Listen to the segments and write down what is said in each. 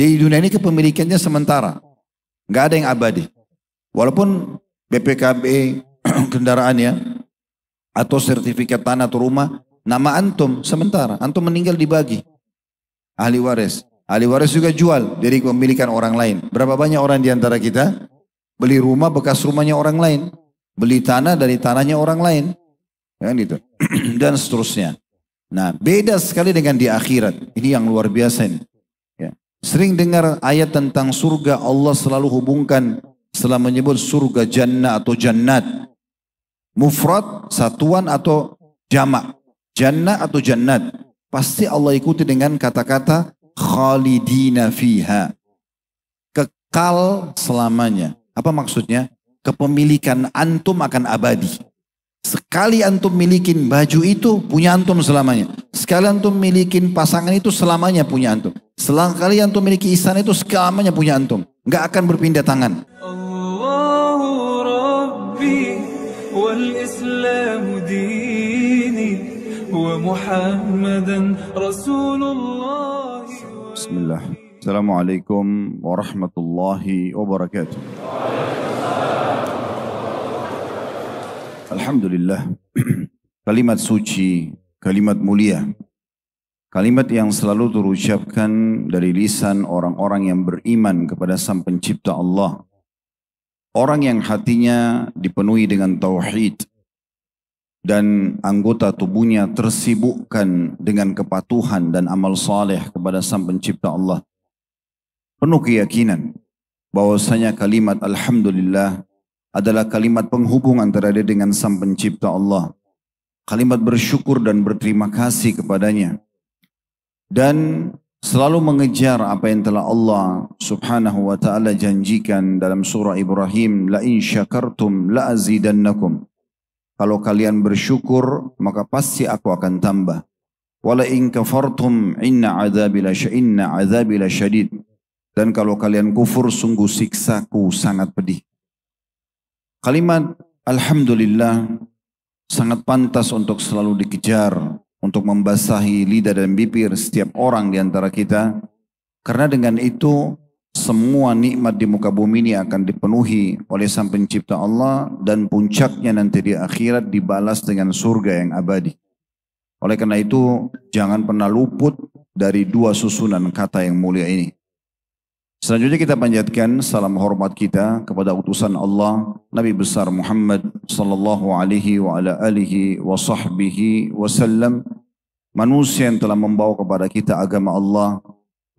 Di dunia ini kepemilikannya sementara. Nggak ada yang abadi. Walaupun BPKB kendaraannya atau sertifikat tanah atau rumah, nama antum sementara. Antum meninggal dibagi. Ahli waris. Ahli waris juga jual dari kepemilikan orang lain. Berapa banyak orang di antara kita beli rumah bekas rumahnya orang lain. Beli tanah dari tanahnya orang lain. Kan itu. Dan seterusnya. Nah, beda sekali dengan di akhirat. Ini yang luar biasa ini. Ya. Sering dengar ayat tentang surga, Allah selalu hubungkan setelah menyebut surga jannah atau jannat. Mufrad, satuan atau jamak. Jannah atau jannat. Pasti Allah ikuti dengan kata-kata khalidina fiha. Kekal selamanya. Apa maksudnya? Kepemilikan antum akan abadi. Sekali antum milikin baju itu punya antum selamanya. Sekali antum milikin pasangan itu selamanya punya antum. Sekali antum miliki istana itu selamanya punya antum. Nggak akan berpindah tangan. Allahu Rabbi wal Islamu dini wa Muhammadan Rasulullah. Bismillah. Assalamualaikum warahmatullahi wabarakatuh. Alhamdulillah, kalimat suci, kalimat mulia, kalimat yang selalu terucapkan dari lisan orang-orang yang beriman kepada Sang Pencipta Allah. Orang yang hatinya dipenuhi dengan tauhid dan anggota tubuhnya tersibukkan dengan kepatuhan dan amal saleh kepada Sang Pencipta Allah. Penuh keyakinan bahwasanya kalimat Alhamdulillah adalah kalimat penghubung antara dia dengan Sang Pencipta Allah. Kalimat bersyukur dan berterima kasih kepadanya. Dan selalu mengejar apa yang telah Allah subhanahu wa ta'ala janjikan dalam surah Ibrahim. La in syakartum la azidannakum. Kalau kalian bersyukur maka pasti aku akan tambah. Wala in kafartum inna azabi la syadid. Dan kalau kalian kufur sungguh siksaku sangat pedih. Kalimat Alhamdulillah sangat pantas untuk selalu dikejar, untuk membasahi lidah dan bibir setiap orang di antara kita. Karena dengan itu semua nikmat di muka bumi ini akan dipenuhi oleh Sang Pencipta Allah dan puncaknya nanti di akhirat dibalas dengan surga yang abadi. Oleh karena itu jangan pernah luput dari dua susunan kata yang mulia ini. Selanjutnya kita panjatkan salam hormat kita kepada utusan Allah Nabi besar Muhammad sallallahu alaihi wa ala alihi wa sahbihi wasallam, manusia yang telah membawa kepada kita agama Allah,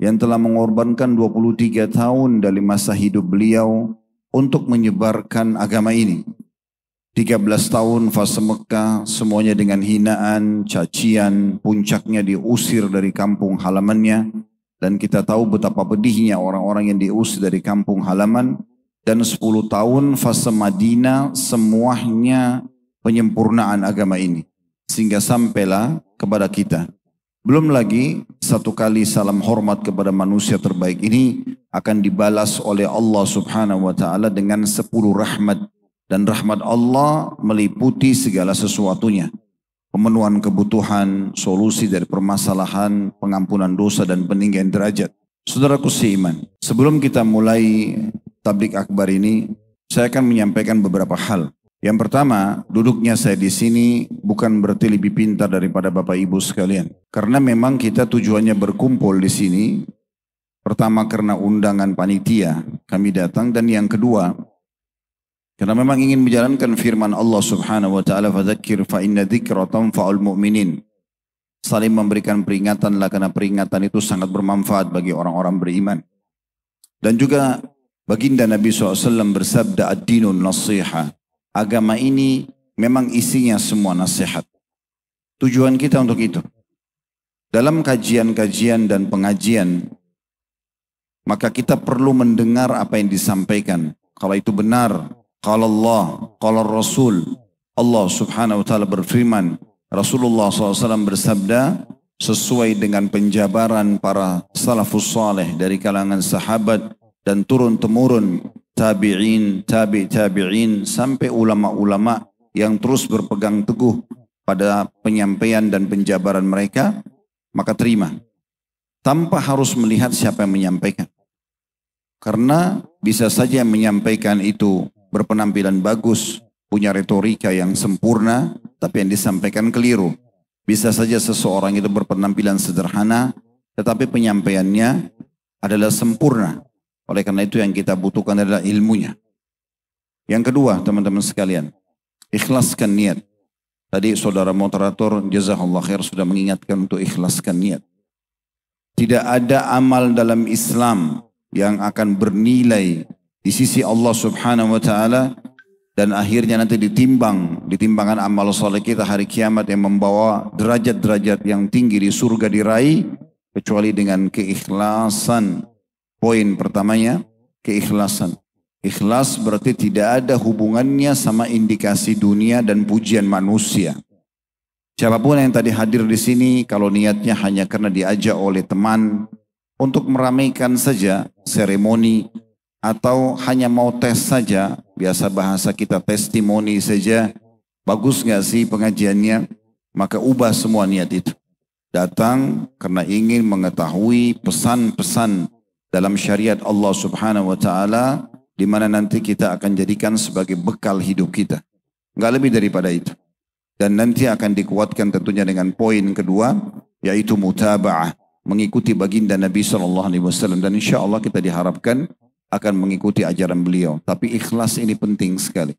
yang telah mengorbankan 23 tahun dari masa hidup beliau untuk menyebarkan agama ini. 13 tahun fase Mekah semuanya dengan hinaan, cacian, puncaknya diusir dari kampung halamannya. Dan kita tahu betapa pedihnya orang-orang yang diusir dari kampung halaman. Dan 10 tahun fase Madinah semuanya penyempurnaan agama ini. Sehingga sampailah kepada kita. Belum lagi satu kali salam hormat kepada manusia terbaik ini akan dibalas oleh Allah subhanahu wa ta'ala dengan 10 rahmat. Dan rahmat Allah meliputi segala sesuatunya. Pemenuhan kebutuhan, solusi dari permasalahan, pengampunan dosa dan peninggian derajat. Saudaraku seiman, sebelum kita mulai tablik akbar ini, saya akan menyampaikan beberapa hal. Yang pertama, duduknya saya di sini bukan berarti lebih pintar daripada Bapak Ibu sekalian. Karena memang kita tujuannya berkumpul di sini. Pertama karena undangan panitia kami datang, dan yang kedua karena memang ingin menjalankan firman Allah subhanahu wa ta'ala, fadzakir fa inna dzikra tanfa'ul mu'minin. Saling memberikan peringatanlah karena peringatan itu sangat bermanfaat bagi orang-orang beriman. Dan juga baginda Nabi SAW bersabda, ad-dinun nasiha. Agama ini memang isinya semua nasihat. Tujuan kita untuk itu. Dalam kajian-kajian dan pengajian, maka kita perlu mendengar apa yang disampaikan. Kalau itu benar, qala Allah, qala Rasul. Allah subhanahu wa ta'ala berfirman, Rasulullah SAW bersabda, sesuai dengan penjabaran para salafus saleh dari kalangan sahabat dan turun-temurun tabi'in, tabi'in sampai ulama-ulama yang terus berpegang teguh pada penyampaian dan penjabaran mereka, maka terima. tanpa harus melihat siapa yang menyampaikan. Karena bisa saja yang menyampaikan itu berpenampilan bagus, punya retorika yang sempurna, tapi yang disampaikan keliru. Bisa saja seseorang itu berpenampilan sederhana, tetapi penyampaiannya adalah sempurna. Oleh karena itu yang kita butuhkan adalah ilmunya. Yang kedua, teman-teman sekalian, ikhlaskan niat. Tadi saudara moderator jazakallah khair sudah mengingatkan untuk ikhlaskan niat. Tidak ada amal dalam Islam yang akan bernilai di sisi Allah Subhanahu wa taala dan akhirnya nanti ditimbangan amal soleh kita hari kiamat yang membawa derajat-derajat yang tinggi di surga diraih kecuali dengan keikhlasan. Poin pertamanya, keikhlasan. Ikhlas berarti tidak ada hubungannya sama indikasi dunia dan pujian manusia. Siapapun yang tadi hadir di sini, kalau niatnya hanya karena diajak oleh teman untuk meramaikan saja seremoni atau hanya mau tes saja, biasa bahasa kita testimoni saja, bagus nggak sih pengajiannya? Maka ubah semua niat itu. Datang karena ingin mengetahui pesan-pesan dalam syariat Allah Subhanahu wa taala, di mana nanti kita akan jadikan sebagai bekal hidup kita. Enggak lebih daripada itu. Dan nanti akan dikuatkan tentunya dengan poin kedua, yaitu mutaba'ah, mengikuti baginda Nabi SAW. Dan insya Allah kita diharapkan akan mengikuti ajaran beliau. Tapi ikhlas ini penting sekali.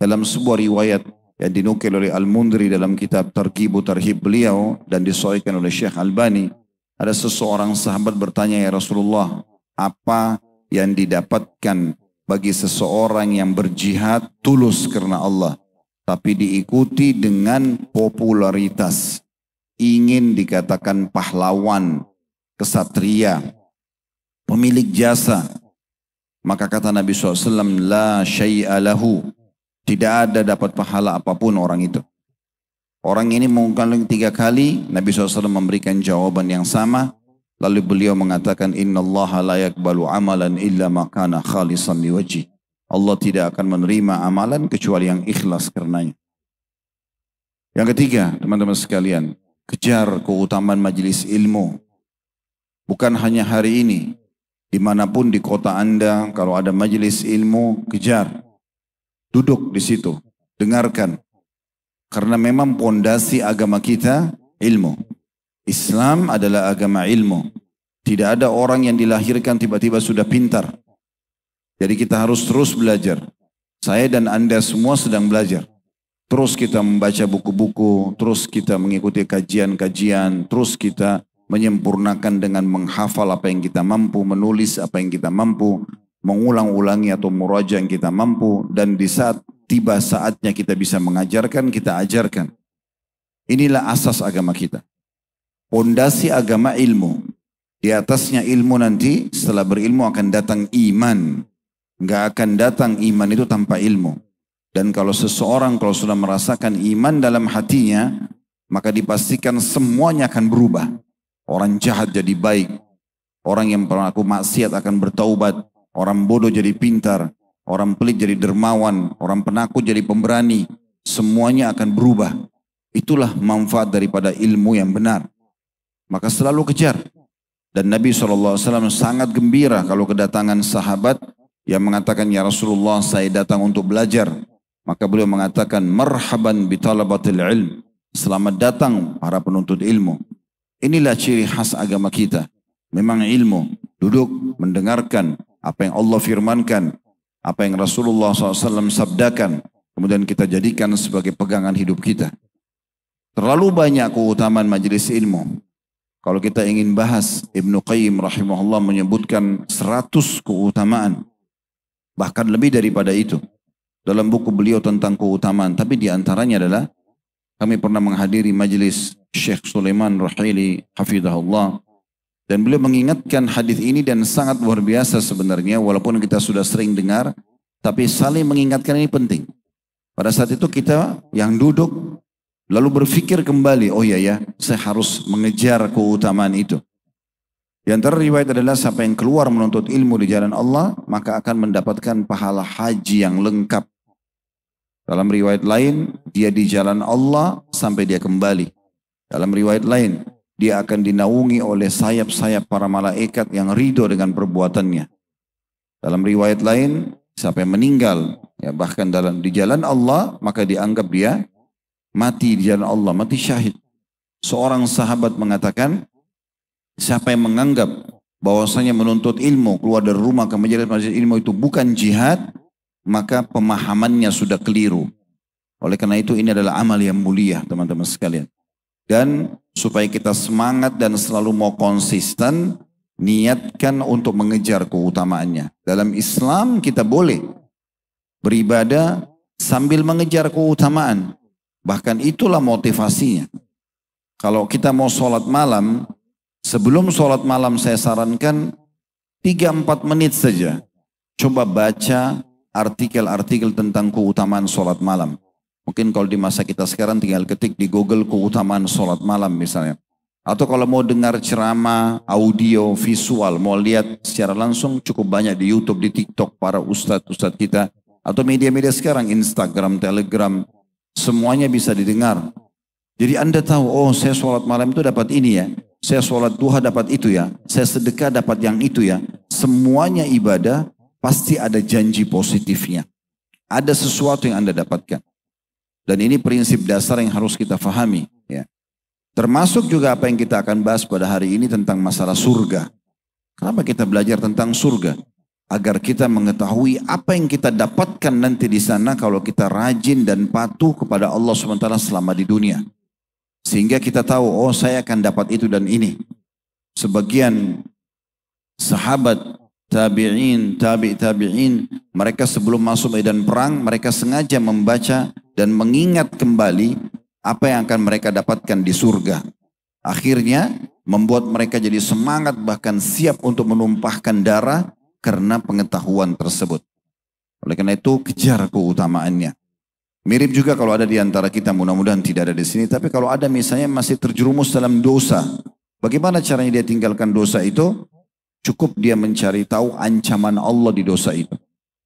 Dalam sebuah riwayat yang dinukil oleh Al-Mundri dalam kitab Targhib Tarhib beliau dan disahihkan oleh Syekh Albani, ada seseorang sahabat bertanya, ya Rasulullah, apa yang didapatkan bagi seseorang yang berjihad tulus karena Allah, tapi diikuti dengan popularitas, ingin dikatakan pahlawan, kesatria, pemilik jasa. Maka kata Nabi SAW, la syai'a lahu, tidak ada dapat pahala apapun orang itu. Orang ini mengulang 3 kali, Nabi SAW memberikan jawaban yang sama. Lalu beliau mengatakan, innallaha la yakbalu amalan illa ma kana khalisan liwajhi. Allah tidak akan menerima amalan kecuali yang ikhlas karenanya. Yang ketiga, teman-teman sekalian, kejar keutamaan majelis ilmu. Bukan hanya hari ini, dimanapun di kota Anda, kalau ada majelis ilmu, kejar. Duduk di situ, dengarkan. Karena memang pondasi agama kita ilmu. Islam adalah agama ilmu. Tidak ada orang yang dilahirkan tiba-tiba sudah pintar. Jadi kita harus terus belajar. Saya dan Anda semua sedang belajar. Terus kita membaca buku-buku, terus kita mengikuti kajian-kajian, terus kita menyempurnakan dengan menghafal apa yang kita mampu, menulis apa yang kita mampu, mengulang-ulangi atau muraja yang kita mampu, dan di saat tiba saatnya kita bisa mengajarkan, kita ajarkan. Inilah asas agama kita. Pondasi agama ilmu. Di atasnya ilmu nanti setelah berilmu akan datang iman. Enggak akan datang iman itu tanpa ilmu. Dan kalau seseorang kalau sudah merasakan iman dalam hatinya, maka dipastikan semuanya akan berubah. Orang jahat jadi baik. Orang yang pelaku maksiat akan bertaubat. Orang bodoh jadi pintar. Orang pelit jadi dermawan. Orang penakut jadi pemberani. Semuanya akan berubah. Itulah manfaat daripada ilmu yang benar. Maka selalu kejar. Dan Nabi SAW sangat gembira kalau kedatangan sahabat yang mengatakan, ya Rasulullah, saya datang untuk belajar. Maka beliau mengatakan, marhaban bitalabatil ilm. Selamat datang para penuntut ilmu. Inilah ciri khas agama kita. Memang ilmu. Duduk, mendengarkan apa yang Allah firmankan. Apa yang Rasulullah SAW sabdakan. Kemudian kita jadikan sebagai pegangan hidup kita. Terlalu banyak keutamaan majelis ilmu. Kalau kita ingin bahas, Ibnu Qayyim rahimahullah menyebutkan 100 keutamaan. Bahkan lebih daripada itu. Dalam buku beliau tentang keutamaan. Tapi di antaranya adalah, kami pernah menghadiri majelis Syekh Sulaiman Ruhaili hafizahullah. Dan beliau mengingatkan hadis ini dan sangat luar biasa sebenarnya. Walaupun kita sudah sering dengar. Tapi saling mengingatkan ini penting. Pada saat itu kita yang duduk, lalu berpikir kembali, oh iya ya, saya harus mengejar keutamaan itu. Di antara riwayat adalah siapa yang keluar menuntut ilmu di jalan Allah, maka akan mendapatkan pahala haji yang lengkap. Dalam riwayat lain, dia di jalan Allah sampai dia kembali. Dalam riwayat lain, dia akan dinaungi oleh sayap-sayap para malaikat yang ridho dengan perbuatannya. Dalam riwayat lain, siapa yang meninggal, ya bahkan di jalan Allah, maka dianggap dia mati di jalan Allah, mati syahid. Seorang sahabat mengatakan, siapa yang menganggap bahwasanya menuntut ilmu, keluar dari rumah ke majelis ilmu itu bukan jihad, maka pemahamannya sudah keliru. Oleh karena itu ini adalah amal yang mulia, teman-teman sekalian. Dan supaya kita semangat dan selalu mau konsisten, niatkan untuk mengejar keutamaannya. Dalam Islam kita boleh beribadah sambil mengejar keutamaan. Bahkan itulah motivasinya. Kalau kita mau sholat malam, sebelum sholat malam saya sarankan 3-4 menit saja. Coba baca artikel-artikel tentang keutamaan sholat malam. Mungkin kalau di masa kita sekarang tinggal ketik di Google keutamaan sholat malam misalnya. Atau kalau mau dengar ceramah, audio, visual, mau lihat secara langsung cukup banyak di YouTube, di TikTok para ustadz-ustadz kita. Atau media-media sekarang, Instagram, Telegram, semuanya bisa didengar. Jadi Anda tahu, oh saya sholat malam itu dapat ini ya. Saya sholat duha dapat itu ya. Saya sedekah dapat yang itu ya. Semuanya ibadah pasti ada janji positifnya. Ada sesuatu yang Anda dapatkan. Dan ini prinsip dasar yang harus kita fahami. Ya. Termasuk juga apa yang kita akan bahas pada hari ini tentang masalah surga. Kenapa kita belajar tentang surga? Agar kita mengetahui apa yang kita dapatkan nanti di sana kalau kita rajin dan patuh kepada Allah SWT selama di dunia. Sehingga kita tahu, oh saya akan dapat itu dan ini. Sebagian sahabat, tabi'in, tabi'in, mereka sebelum masuk medan perang, mereka sengaja membaca dan mengingat kembali apa yang akan mereka dapatkan di surga. Akhirnya membuat mereka jadi semangat bahkan siap untuk menumpahkan darah karena pengetahuan tersebut. Oleh karena itu kejar keutamaannya. Mirip juga kalau ada di antara kita, mudah-mudahan tidak ada di sini, tapi kalau ada misalnya masih terjerumus dalam dosa, bagaimana caranya dia tinggalkan dosa itu? Cukup dia mencari tahu ancaman Allah di dosa itu.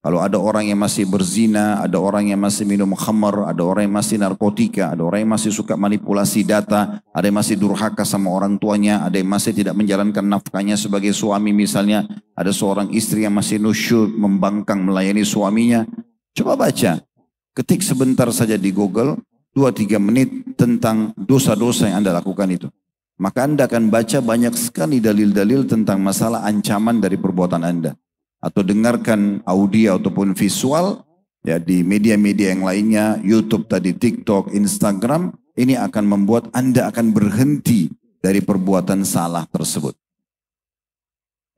Kalau ada orang yang masih berzina, ada orang yang masih minum khamar, ada orang yang masih narkotika, ada orang yang masih suka manipulasi data, ada yang masih durhaka sama orang tuanya, ada yang masih tidak menjalankan nafkahnya sebagai suami misalnya, ada seorang istri yang masih nusyud, membangkang melayani suaminya. Coba baca, ketik sebentar saja di Google, 2-3 menit tentang dosa-dosa yang Anda lakukan itu. Maka Anda akan baca banyak sekali dalil-dalil tentang masalah ancaman dari perbuatan Anda. Atau dengarkan audio ataupun visual ya di media-media yang lainnya, YouTube tadi, TikTok, Instagram, ini akan membuat Anda akan berhenti dari perbuatan salah tersebut.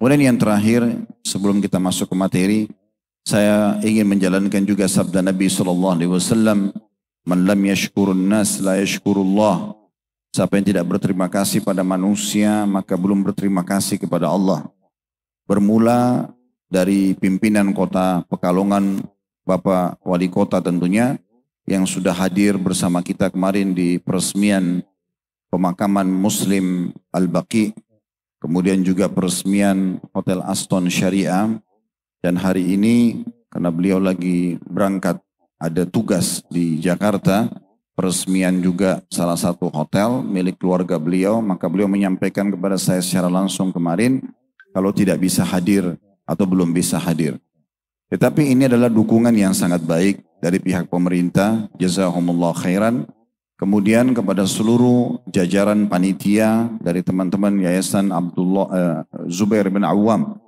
Kemudian yang terakhir, sebelum kita masuk ke materi, saya ingin menjalankan juga sabda Nabi SAW, "Man lam yashkurun nas la yashkurullah." Siapa yang tidak berterima kasih pada manusia, maka belum berterima kasih kepada Allah. Bermula dari pimpinan kota Pekalongan, Bapak Wali Kota tentunya, yang sudah hadir bersama kita kemarin di peresmian pemakaman Muslim Al-Baqi, kemudian juga peresmian Hotel Aston Syariah, dan hari ini karena beliau lagi berangkat ada tugas di Jakarta, peresmian juga salah satu hotel milik keluarga beliau, maka beliau menyampaikan kepada saya secara langsung kemarin, kalau tidak bisa hadir atau belum bisa hadir. Tetapi ini adalah dukungan yang sangat baik dari pihak pemerintah, jazahumullah khairan. Kemudian kepada seluruh jajaran panitia dari teman-teman Yayasan Zubair bin Awam,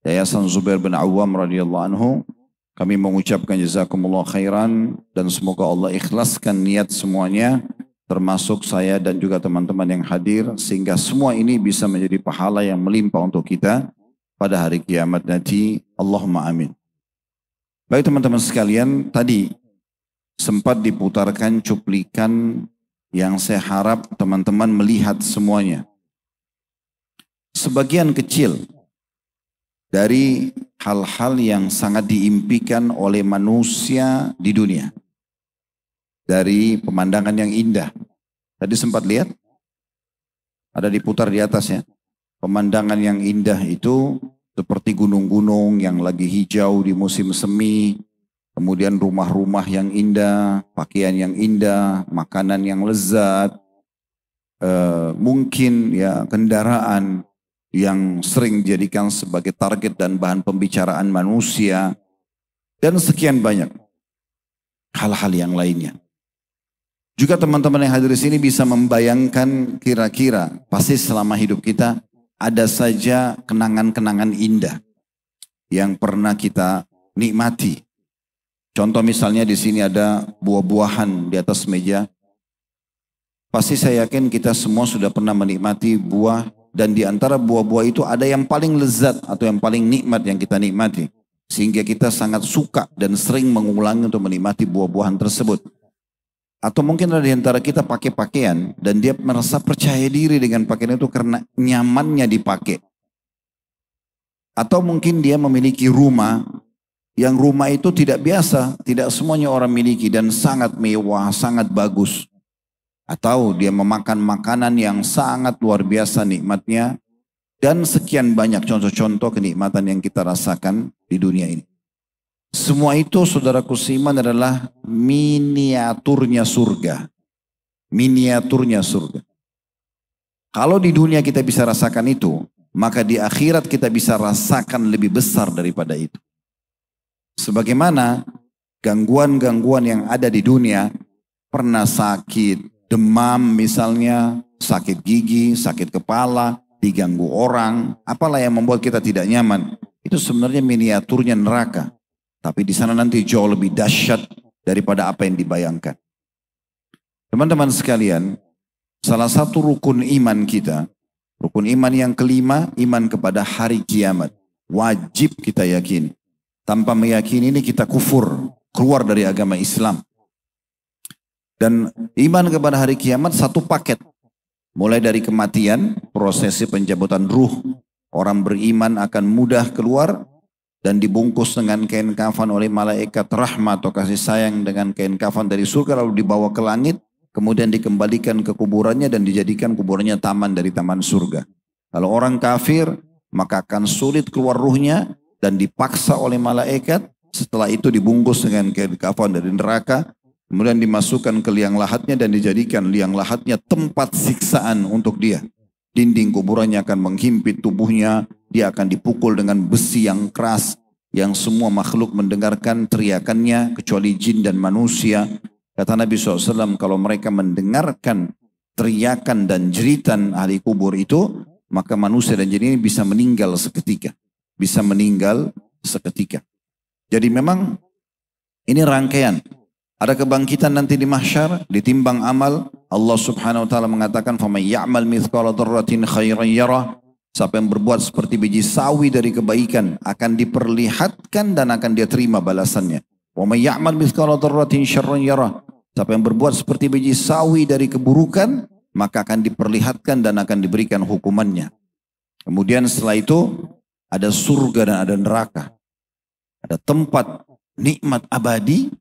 Yayasan Zubair bin Awam radhiyallahu anhu, kami mengucapkan jazakumullah khairan dan semoga Allah ikhlaskan niat semuanya, termasuk saya dan juga teman-teman yang hadir, sehingga semua ini bisa menjadi pahala yang melimpah untuk kita pada hari kiamat nanti. Allahumma amin. Baik teman-teman sekalian, tadi sempat diputarkan cuplikan yang saya harap teman-teman melihat semuanya. Sebagian kecil dari hal-hal yang sangat diimpikan oleh manusia di dunia. Dari pemandangan yang indah. Tadi sempat lihat? Ada diputar di atas ya. Pemandangan yang indah itu seperti gunung-gunung yang lagi hijau di musim semi, kemudian rumah-rumah yang indah, pakaian yang indah, makanan yang lezat. mungkin ya kendaraan yang sering dijadikan sebagai target dan bahan pembicaraan manusia, dan sekian banyak hal-hal yang lainnya. Juga teman-teman yang hadir di sini bisa membayangkan kira-kira pasti selama hidup kita ada saja kenangan-kenangan indah yang pernah kita nikmati. Contoh misalnya di sini ada buah-buahan di atas meja. Pasti saya yakin kita semua sudah pernah menikmati buah, dan di antara buah-buah itu ada yang paling lezat atau yang paling nikmat yang kita nikmati. Sehingga kita sangat suka dan sering mengulangi untuk menikmati buah-buahan tersebut. Atau mungkin ada di antara kita pakai pakaian dan dia merasa percaya diri dengan pakaian itu karena nyamannya dipakai. Atau mungkin dia memiliki rumah yang rumah itu tidak biasa, tidak semuanya orang miliki dan sangat mewah, sangat bagus. Atau dia memakan makanan yang sangat luar biasa nikmatnya, dan sekian banyak contoh-contoh kenikmatan yang kita rasakan di dunia ini. Semua itu saudaraku seiman adalah miniaturnya surga. Miniaturnya surga. Kalau di dunia kita bisa rasakan itu, maka di akhirat kita bisa rasakan lebih besar daripada itu. Sebagaimana gangguan-gangguan yang ada di dunia, pernah sakit, demam misalnya, sakit gigi, sakit kepala, diganggu orang, apalah yang membuat kita tidak nyaman. Itu sebenarnya miniaturnya neraka. Tapi di sana nanti jauh lebih dahsyat daripada apa yang dibayangkan. Teman-teman sekalian, salah satu rukun iman kita, rukun iman yang kelima, iman kepada hari kiamat. Wajib kita yakini. Tanpa meyakini ini kita kufur, keluar dari agama Islam. Dan iman kepada hari kiamat satu paket. Mulai dari kematian, prosesi pencabutan ruh. Orang beriman akan mudah keluar dan dibungkus dengan kain kafan oleh malaikat rahmat atau kasih sayang dengan kain kafan dari surga, lalu dibawa ke langit, kemudian dikembalikan ke kuburannya dan dijadikan kuburannya taman dari taman surga. Kalau orang kafir, maka akan sulit keluar ruhnya dan dipaksa oleh malaikat, setelah itu dibungkus dengan kain kafan dari neraka, kemudian dimasukkan ke liang lahatnya dan dijadikan liang lahatnya tempat siksaan untuk dia. Dinding kuburannya akan menghimpit tubuhnya, dia akan dipukul dengan besi yang keras, yang semua makhluk mendengarkan teriakannya, kecuali jin dan manusia. Kata Nabi SAW, kalau mereka mendengarkan teriakan dan jeritan ahli kubur itu, maka manusia dan jin ini bisa meninggal seketika. Bisa meninggal seketika. Jadi memang ini rangkaian. Ada kebangkitan nanti di mahsyar, ditimbang amal. Allah subhanahu wa ta'ala mengatakan, فَمَنْ يَعْمَلْ مِثْقَالَ ذَرَّةٍ خَيْرًا يَرَهُ. Siapa yang berbuat seperti biji sawi dari kebaikan, akan diperlihatkan dan akan dia terima balasannya. وَمَنْ يَعْمَلْ مِثْقَالَ ذَرَّةٍ شَرًّا يَرَهُ. Siapa yang berbuat seperti biji sawi dari keburukan, maka akan diperlihatkan dan akan diberikan hukumannya. Kemudian setelah itu, ada surga dan ada neraka. Ada tempat nikmat abadi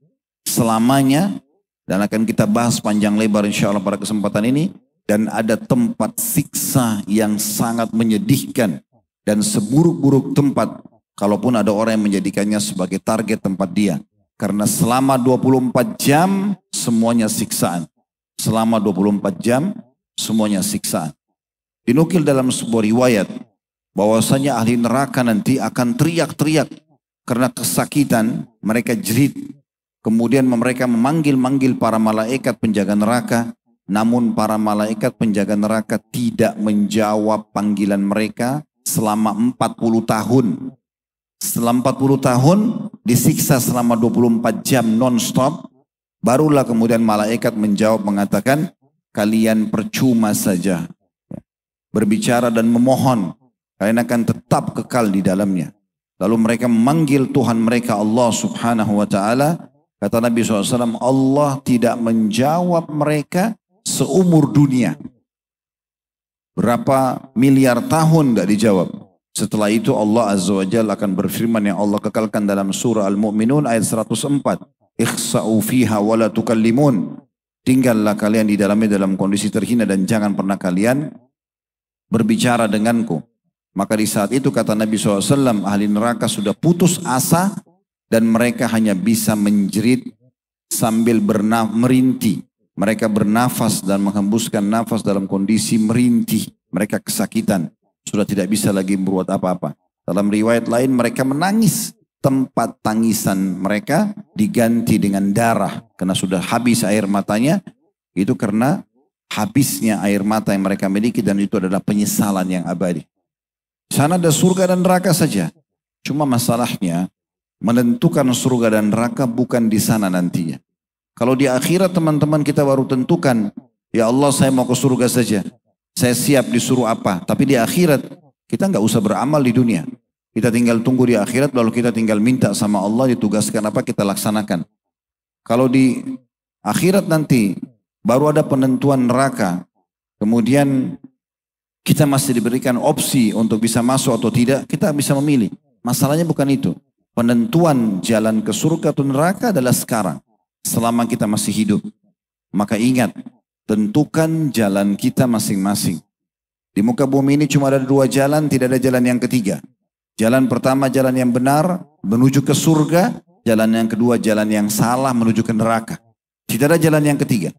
selamanya, dan akan kita bahas panjang lebar insya Allah pada kesempatan ini. Dan ada tempat siksa yang sangat menyedihkan dan seburuk-buruk tempat, kalaupun ada orang yang menjadikannya sebagai target tempat dia. Karena selama 24 jam semuanya siksaan. Selama 24 jam semuanya siksaan. Dinukil dalam sebuah riwayat bahwasanya ahli neraka nanti akan teriak-teriak karena kesakitan, mereka jerit. Kemudian mereka memanggil-manggil para malaikat penjaga neraka, namun para malaikat penjaga neraka tidak menjawab panggilan mereka selama 40 tahun. Setelah 40 tahun disiksa selama 24 jam non-stop, barulah kemudian malaikat menjawab mengatakan, kalian percuma saja berbicara dan memohon, kalian akan tetap kekal di dalamnya. Lalu mereka memanggil Tuhan mereka Allah subhanahu wa ta'ala. Kata Nabi SAW, Allah tidak menjawab mereka seumur dunia. Berapa miliar tahun tidak dijawab. Setelah itu Allah Azza wa Jalla akan berfirman yang Allah kekalkan dalam surah Al-Mu'minun ayat 104. Ikhsa'u fiha wa la tukallimun. Tinggallah kalian di dalamnya dalam kondisi terhina dan jangan pernah kalian berbicara denganku. Maka di saat itu kata Nabi SAW, ahli neraka sudah putus asa dan mereka hanya bisa menjerit sambil merintih. Mereka bernafas dan menghembuskan nafas dalam kondisi merintih. Mereka kesakitan. Sudah tidak bisa lagi berbuat apa-apa. Dalam riwayat lain mereka menangis. Tempat tangisan mereka diganti dengan darah. Karena sudah habis air matanya. Itu karena habisnya air mata yang mereka miliki. Dan itu adalah penyesalan yang abadi. Di sana ada surga dan neraka saja. Cuma masalahnya menentukan surga dan neraka bukan di sana nantinya. Kalau di akhirat teman-teman kita baru tentukan, ya Allah saya mau ke surga saja. Saya siap disuruh apa. Tapi di akhirat kita nggak usah beramal di dunia. Kita tinggal tunggu di akhirat lalu kita tinggal minta sama Allah ditugaskan apa kita laksanakan. Kalau di akhirat nanti baru ada penentuan neraka. Kemudian kita masih diberikan opsi untuk bisa masuk atau tidak. Kita bisa memilih. Masalahnya bukan itu. Penentuan jalan ke surga atau neraka adalah sekarang. Selama kita masih hidup. Maka ingat, tentukan jalan kita masing-masing. Di muka bumi ini cuma ada dua jalan, tidak ada jalan yang ketiga. Jalan pertama jalan yang benar, menuju ke surga. Jalan yang kedua jalan yang salah, menuju ke neraka. Tidak ada jalan yang ketiga.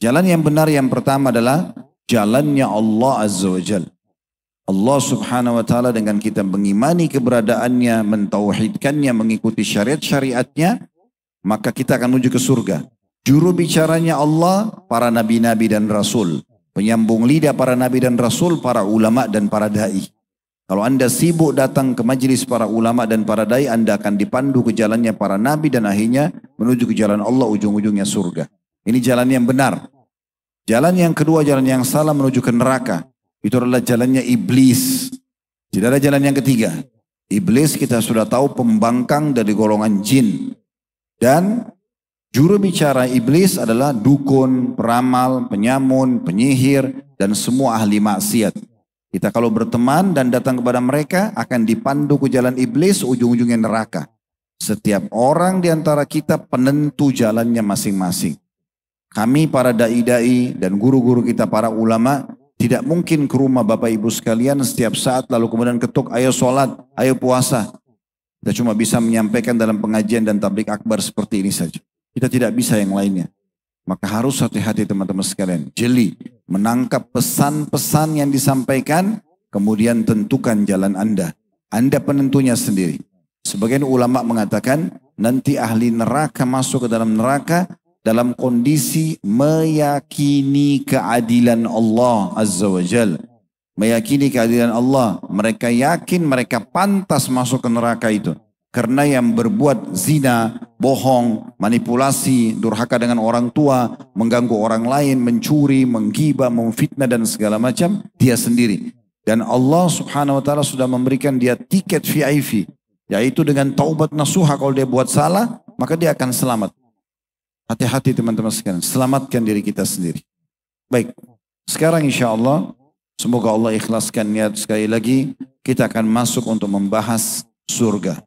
Jalan yang benar yang pertama adalah jalannya Allah Azza wa Jalla. Allah subhanahu wa ta'ala dengan kita mengimani keberadaannya, mentauhidkannya, mengikuti syariat-syariatnya, maka kita akan menuju ke surga. Juru bicaranya Allah, para nabi-nabi dan rasul. Penyambung lidah para nabi dan rasul, para ulama dan para da'i. Kalau anda sibuk datang ke majelis para ulama dan para da'i, anda akan dipandu ke jalannya para nabi dan akhirnya menuju ke jalan Allah, ujung-ujungnya surga. Ini jalan yang benar. Jalan yang kedua, jalan yang salah menuju ke neraka. Itu adalah jalannya iblis. Tidak ada jalan yang ketiga. Iblis kita sudah tahu pembangkang dari golongan jin. Dan juru bicara iblis adalah dukun, peramal, penyamun, penyihir, dan semua ahli maksiat. Kita kalau berteman dan datang kepada mereka akan dipandu ke jalan iblis, ujung-ujungnya neraka. Setiap orang di antara kita penentu jalannya masing-masing. Kami para da'i-da'i dan guru-guru kita para ulama tidak mungkin ke rumah Bapak Ibu sekalian setiap saat lalu kemudian ketuk ayo sholat, ayo puasa. Kita cuma bisa menyampaikan dalam pengajian dan tablik akbar seperti ini saja. Kita tidak bisa yang lainnya. Maka harus hati-hati teman-teman sekalian. Jeli, menangkap pesan-pesan yang disampaikan, kemudian tentukan jalan Anda. Anda penentunya sendiri. Sebagian ulama mengatakan, nanti ahli neraka masuk ke dalam neraka, dalam kondisi meyakini keadilan Allah Azza wa Jal. Meyakini keadilan Allah. Mereka yakin mereka pantas masuk ke neraka itu. Karena yang berbuat zina, bohong, manipulasi, durhaka dengan orang tua, mengganggu orang lain, mencuri, menggibah, memfitnah dan segala macam, dia sendiri. Dan Allah subhanahu wa ta'ala sudah memberikan dia tiket VIP. Yaitu dengan taubat nasuha, kalau dia buat salah, maka dia akan selamat. Hati-hati teman-teman sekalian, selamatkan diri kita sendiri. Baik, sekarang insya Allah, semoga Allah ikhlaskan niat sekali lagi, kita akan masuk untuk membahas surga.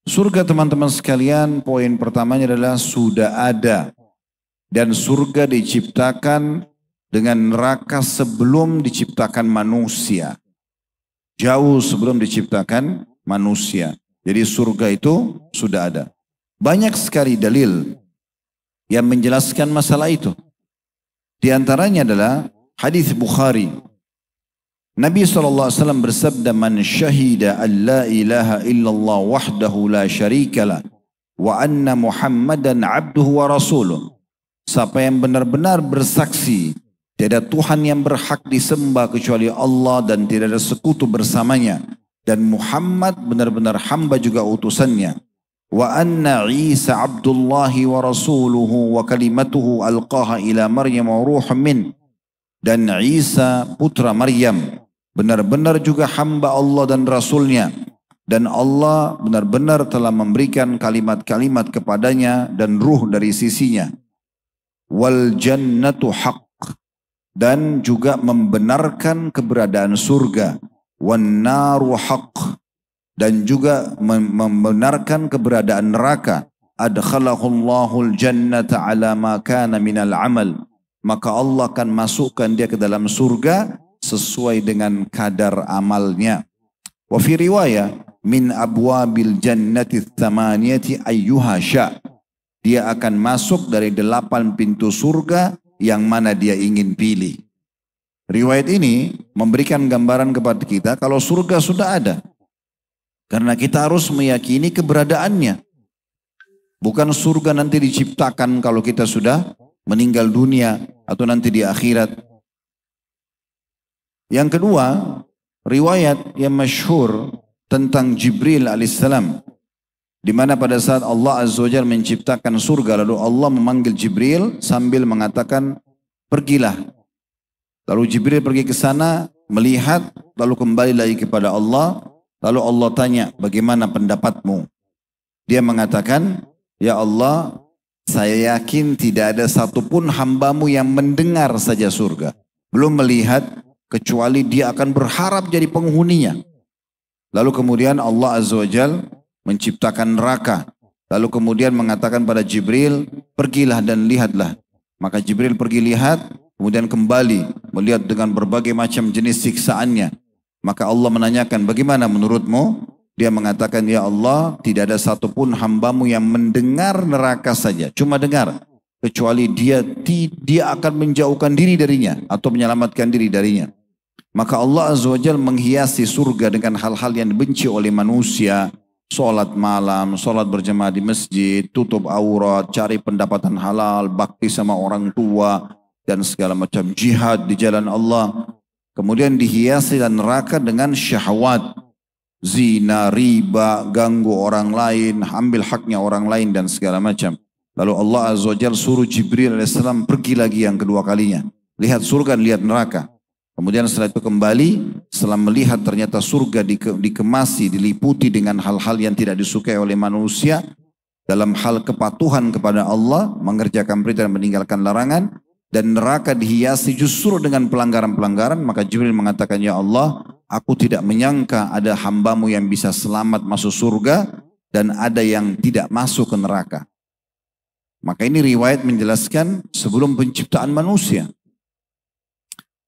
Surga teman-teman sekalian, poin pertamanya adalah sudah ada. Dan surga diciptakan dengan neraka sebelum diciptakan manusia. Jauh sebelum diciptakan manusia. Jadi surga itu sudah ada. Banyak sekali dalil yang menjelaskan masalah itu. Di antaranya adalah hadis Bukhari. Nabi SAW bersabda, man syahida an la ilaha illallah wahdahu la syarikalah wa anna muhammadan abduhu wa rasuluh. Siapa yang benar-benar bersaksi tiada Tuhan yang berhak disembah kecuali Allah dan tidak ada sekutu bersamanya, dan Muhammad benar-benar hamba juga utusannya, wa anna Isa abdullahi wa rasuluhu wa kalimatuhu alqaha ila Maryam wa ruhun min, dan Isa putra Maryam benar-benar juga hamba Allah dan Rasulnya. Dan Allah benar-benar telah memberikan kalimat-kalimat kepadanya dan ruh dari sisinya. Wal jannatu haqq. Dan juga membenarkan keberadaan surga. Wan naru haqq. Dan juga membenarkan keberadaan neraka. Adkhalahullahul jannata ala ma kana minal amal. Maka Allah akan masukkan dia ke dalam surga sesuai dengan kadar amalnya. Wa fi riwayah min abwabil jannati tsamaniyati ayyuha sya. dia akan masuk dari 8 pintu surga yang mana dia ingin pilih. Riwayat ini memberikan gambaran kepada kita kalau surga sudah ada. Karena kita harus meyakini keberadaannya. Bukan surga nanti diciptakan kalau kita sudah meninggal dunia atau nanti di akhirat. Yang kedua, riwayat yang masyhur tentang Jibril alaihissalam, di mana pada saat Allah Azza wa Jalla menciptakan surga, lalu Allah memanggil Jibril sambil mengatakan, pergilah. Lalu Jibril pergi ke sana, melihat, lalu kembali lagi kepada Allah. Lalu Allah tanya, bagaimana pendapatmu? Dia mengatakan, ya Allah, saya yakin tidak ada satupun hambamu yang mendengar saja surga, belum melihat, kecuali dia akan berharap jadi penghuninya. Lalu kemudian Allah Azza wa Jalla menciptakan neraka. Lalu kemudian mengatakan pada Jibril, pergilah dan lihatlah. Maka Jibril pergi lihat, kemudian kembali melihat dengan berbagai macam jenis siksaannya. Maka Allah menanyakan, bagaimana menurutmu? Dia mengatakan, ya Allah, tidak ada satupun hambamu yang mendengar neraka saja, cuma dengar, kecuali dia akan menjauhkan diri darinya atau menyelamatkan diri darinya. Maka Allah Azza wa Jalla menghiasi surga dengan hal-hal yang dibenci oleh manusia. Sholat malam, sholat berjamaah di masjid, tutup aurat, cari pendapatan halal, bakti sama orang tua, dan segala macam jihad di jalan Allah. Kemudian dihiasi dan neraka dengan syahwat, zina, riba, ganggu orang lain, ambil haknya orang lain dan segala macam. Lalu Allah Azza wa Jalla suruh Jibril alaihissalam pergi lagi yang kedua kalinya. Lihat surga, lihat neraka. Kemudian setelah itu kembali, setelah melihat ternyata surga dikemasi, diliputi dengan hal-hal yang tidak disukai oleh manusia, dalam hal kepatuhan kepada Allah, mengerjakan perintah dan meninggalkan larangan, dan neraka dihiasi justru dengan pelanggaran-pelanggaran. Maka Jibril mengatakan, ya Allah, aku tidak menyangka ada hambamu yang bisa selamat masuk surga dan ada yang tidak masuk ke neraka. Maka ini riwayat menjelaskan sebelum penciptaan manusia.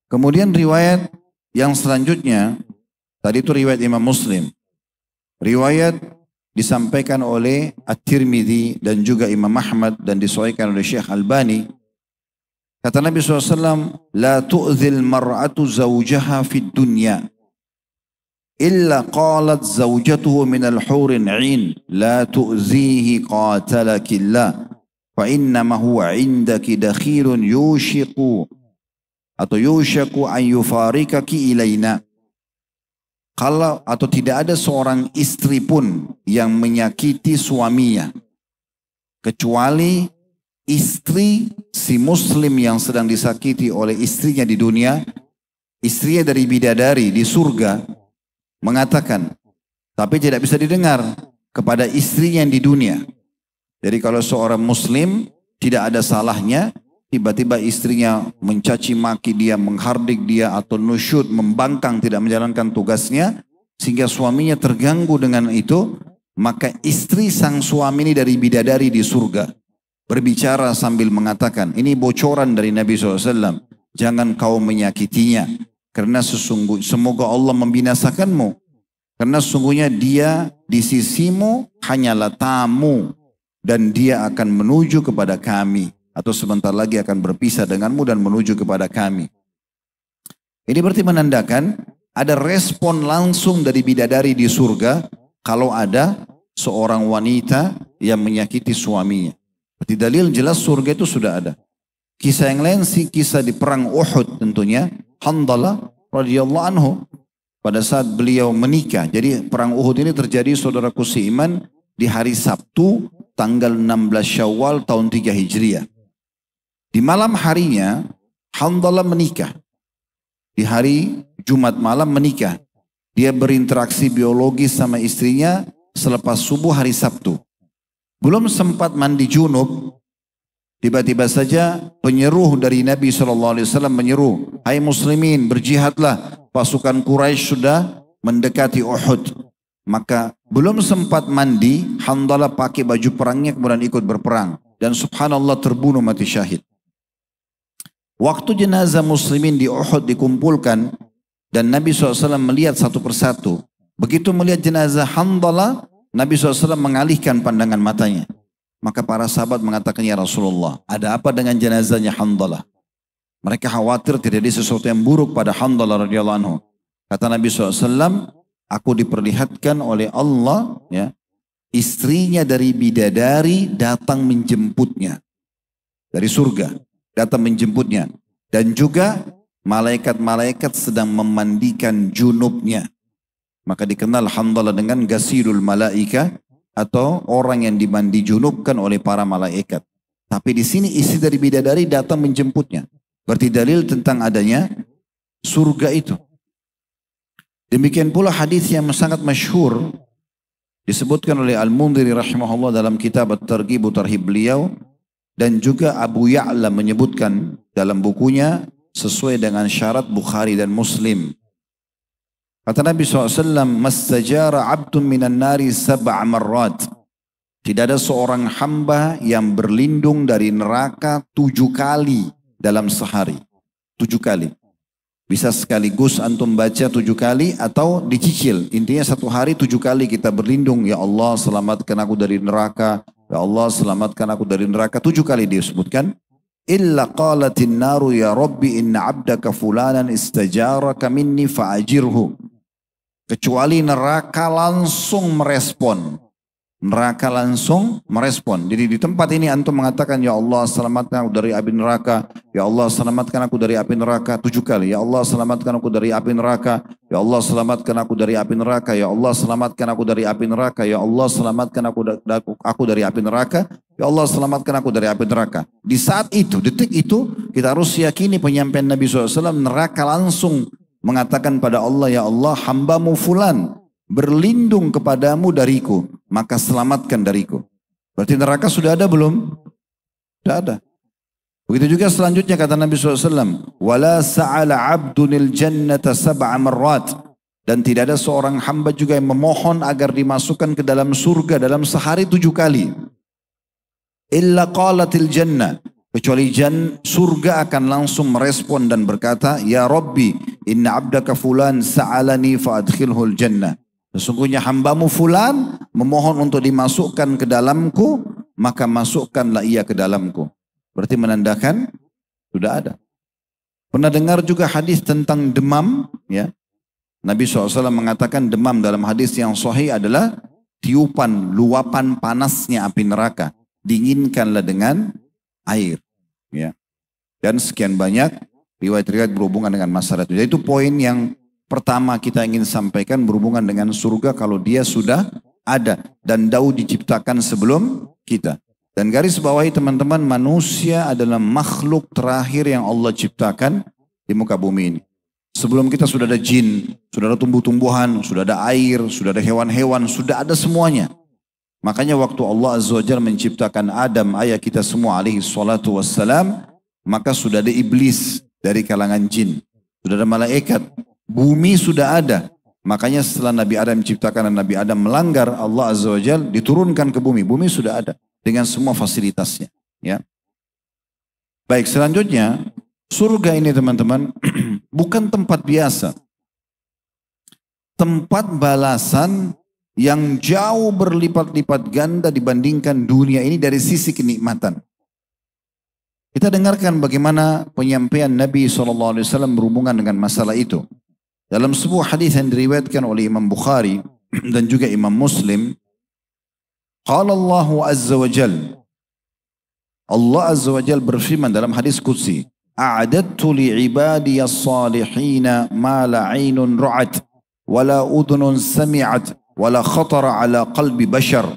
Kemudian riwayat yang selanjutnya, tadi itu riwayat Imam Muslim. Riwayat disampaikan oleh At-Tirmidzi dan juga Imam Ahmad dan disahihkan oleh Syekh Albani. Kata Nabi SAW, la tu'zil mar'atu zawjaha fid dunya illa qalat zawjatuhu minal hurin 'in la tu'zihi qatalakillah fa innama huwa 'indaki dakhilun yushiku an yufarikaki ilaina. Kalau atau tidak ada seorang istri pun yang menyakiti suaminya kecuali istri si muslim yang sedang disakiti oleh istrinya di dunia, istrinya dari bidadari di surga, mengatakan, tapi tidak bisa didengar kepada istrinya yang di dunia. Jadi kalau seorang muslim tidak ada salahnya, tiba-tiba istrinya mencaci maki dia, menghardik dia, atau nusyud, membangkang, tidak menjalankan tugasnya, sehingga suaminya terganggu dengan itu, maka istri sang suami ini dari bidadari di surga berbicara sambil mengatakan, ini bocoran dari Nabi SAW, jangan kau menyakitinya, karena semoga Allah membinasakanmu, karena sesungguhnya dia di sisimu hanyalah tamu, dan dia akan menuju kepada kami, atau sebentar lagi akan berpisah denganmu dan menuju kepada kami. Ini berarti menandakan ada respon langsung dari bidadari di surga kalau ada seorang wanita yang menyakiti suaminya. Berarti dalil jelas surga itu sudah ada. Kisah yang lain sih kisah di perang Uhud tentunya. Handalah radhiyallahu anhu pada saat beliau menikah. Jadi perang Uhud ini terjadi saudaraku seiman di hari Sabtu tanggal 16 Syawal tahun 3 Hijriah. Di malam harinya Handalah menikah. Di hari Jumat malam menikah. Dia berinteraksi biologis sama istrinya selepas subuh hari Sabtu. Belum sempat mandi junub, tiba-tiba saja penyeruh dari Nabi SAW menyeru, hai muslimin berjihadlah, pasukan Quraisy sudah mendekati Uhud. Maka belum sempat mandi, Handalah pakai baju perangnya kemudian ikut berperang. Dan subhanallah terbunuh mati syahid. Waktu jenazah muslimin di Uhud dikumpulkan dan Nabi SAW melihat satu persatu. Begitu melihat jenazah Handalah, Nabi SAW mengalihkan pandangan matanya. Maka para sahabat mengatakan, ya Rasulullah, ada apa dengan jenazahnya Handalah? Mereka khawatir terjadi sesuatu yang buruk pada Handalah radhiyallahu anhu. Kata Nabi SAW, aku diperlihatkan oleh Allah, ya, istrinya dari bidadari datang menjemputnya. Dari surga, datang menjemputnya. Dan juga malaikat-malaikat sedang memandikan junubnya. Maka dikenal Handalah dengan gasilul malaika, atau orang yang dimandi junubkan oleh para malaikat. Tapi di sini istri dari bidadari datang menjemputnya. Berarti dalil tentang adanya surga itu. Demikian pula hadis yang sangat masyhur disebutkan oleh Al-Mundhiri rahimahullah dalam kitab At-Targhib wa Tarhib beliau, dan juga Abu Ya'la menyebutkan dalam bukunya sesuai dengan syarat Bukhari dan Muslim. Kata Nabi SAW, mastajara abdun minan nari sab'a marrat. Tidak ada seorang hamba yang berlindung dari neraka 7 kali dalam sehari. 7 kali. Bisa sekaligus antum baca 7 kali atau dicicil. Intinya satu hari 7 kali kita berlindung. Ya Allah selamatkan aku dari neraka. Ya Allah selamatkan aku dari neraka. 7 kali disebutkan. Illa qalatin naru ya Rabbi inna abdaka fulanan istajaraka minni fa'ajirhu. Kecuali neraka langsung merespon. Neraka langsung merespon. Jadi di tempat ini antum mengatakan, ya Allah selamatkan aku dari api neraka. Ya Allah selamatkan aku dari api neraka 7 kali. Ya Allah selamatkan aku dari api neraka. Ya Allah selamatkan aku dari api neraka. Ya Allah selamatkan aku dari api neraka. Ya Allah selamatkan aku dari api neraka. Ya Allah selamatkan aku dari api neraka. Di saat itu, detik itu, kita harus yakini penyampaian Nabi SAW, neraka langsung mengatakan pada Allah, ya Allah hambamu fulan berlindung kepadamu dariku, maka selamatkan dariku. Berarti neraka sudah ada belum? Sudah ada. Begitu juga selanjutnya kata Nabi SAW, wala sa'ala abdunil jannata sab'a marrat. Dan tidak ada seorang hamba juga yang memohon agar dimasukkan ke dalam surga dalam sehari 7 kali. Illa qalatil jannah. Kecuali surga akan langsung merespon dan berkata, ya Rabbi, inna abdaka fulan sa'alani fa'adkhilhul jannah. Sesungguhnya hambamu fulan memohon untuk dimasukkan ke dalamku, maka masukkanlah ia ke dalamku. Berarti menandakan sudah ada. Pernah dengar juga hadis tentang demam, ya? Nabi SAW mengatakan demam dalam hadis yang sahih adalah tiupan, luapan panasnya api neraka. Dinginkanlah dengan air. Ya. Dan sekian banyak riwayat-riwayat berhubungan dengan masalah itu. Jadi itu poin yang pertama kita ingin sampaikan berhubungan dengan surga kalau dia sudah ada. Dan Daud diciptakan sebelum kita. Dan garis bawahi teman-teman, manusia adalah makhluk terakhir yang Allah ciptakan di muka bumi ini. Sebelum kita sudah ada jin, sudah ada tumbuh-tumbuhan, sudah ada air, sudah ada hewan-hewan, sudah ada semuanya. Makanya waktu Allah Azza wa Jalla menciptakan Adam, ayah kita semua alaihi salatu wassalam, maka sudah ada iblis dari kalangan jin. Sudah ada malaikat. Bumi sudah ada. Makanya setelah Nabi Adam menciptakan dan Nabi Adam melanggar, Allah Azza wa Jalla diturunkan ke bumi. Bumi sudah ada dengan semua fasilitasnya. Ya. Baik, selanjutnya surga ini teman-teman bukan tempat biasa. Tempat balasan yang jauh berlipat-lipat ganda dibandingkan dunia ini dari sisi kenikmatan. Kita dengarkan bagaimana penyampaian Nabi SAW berhubungan dengan masalah itu. Dalam sebuah hadis yang diriwayatkan oleh Imam Bukhari dan juga Imam Muslim, qala Allah Azza wa Jal, Allah Azza wa Jal berfirman dalam hadis qudsi, a'adattu li'ibadiyas salihina ma la 'ainun ra'at wa la udhunun sami'at wala khatara ala qalbi bashar.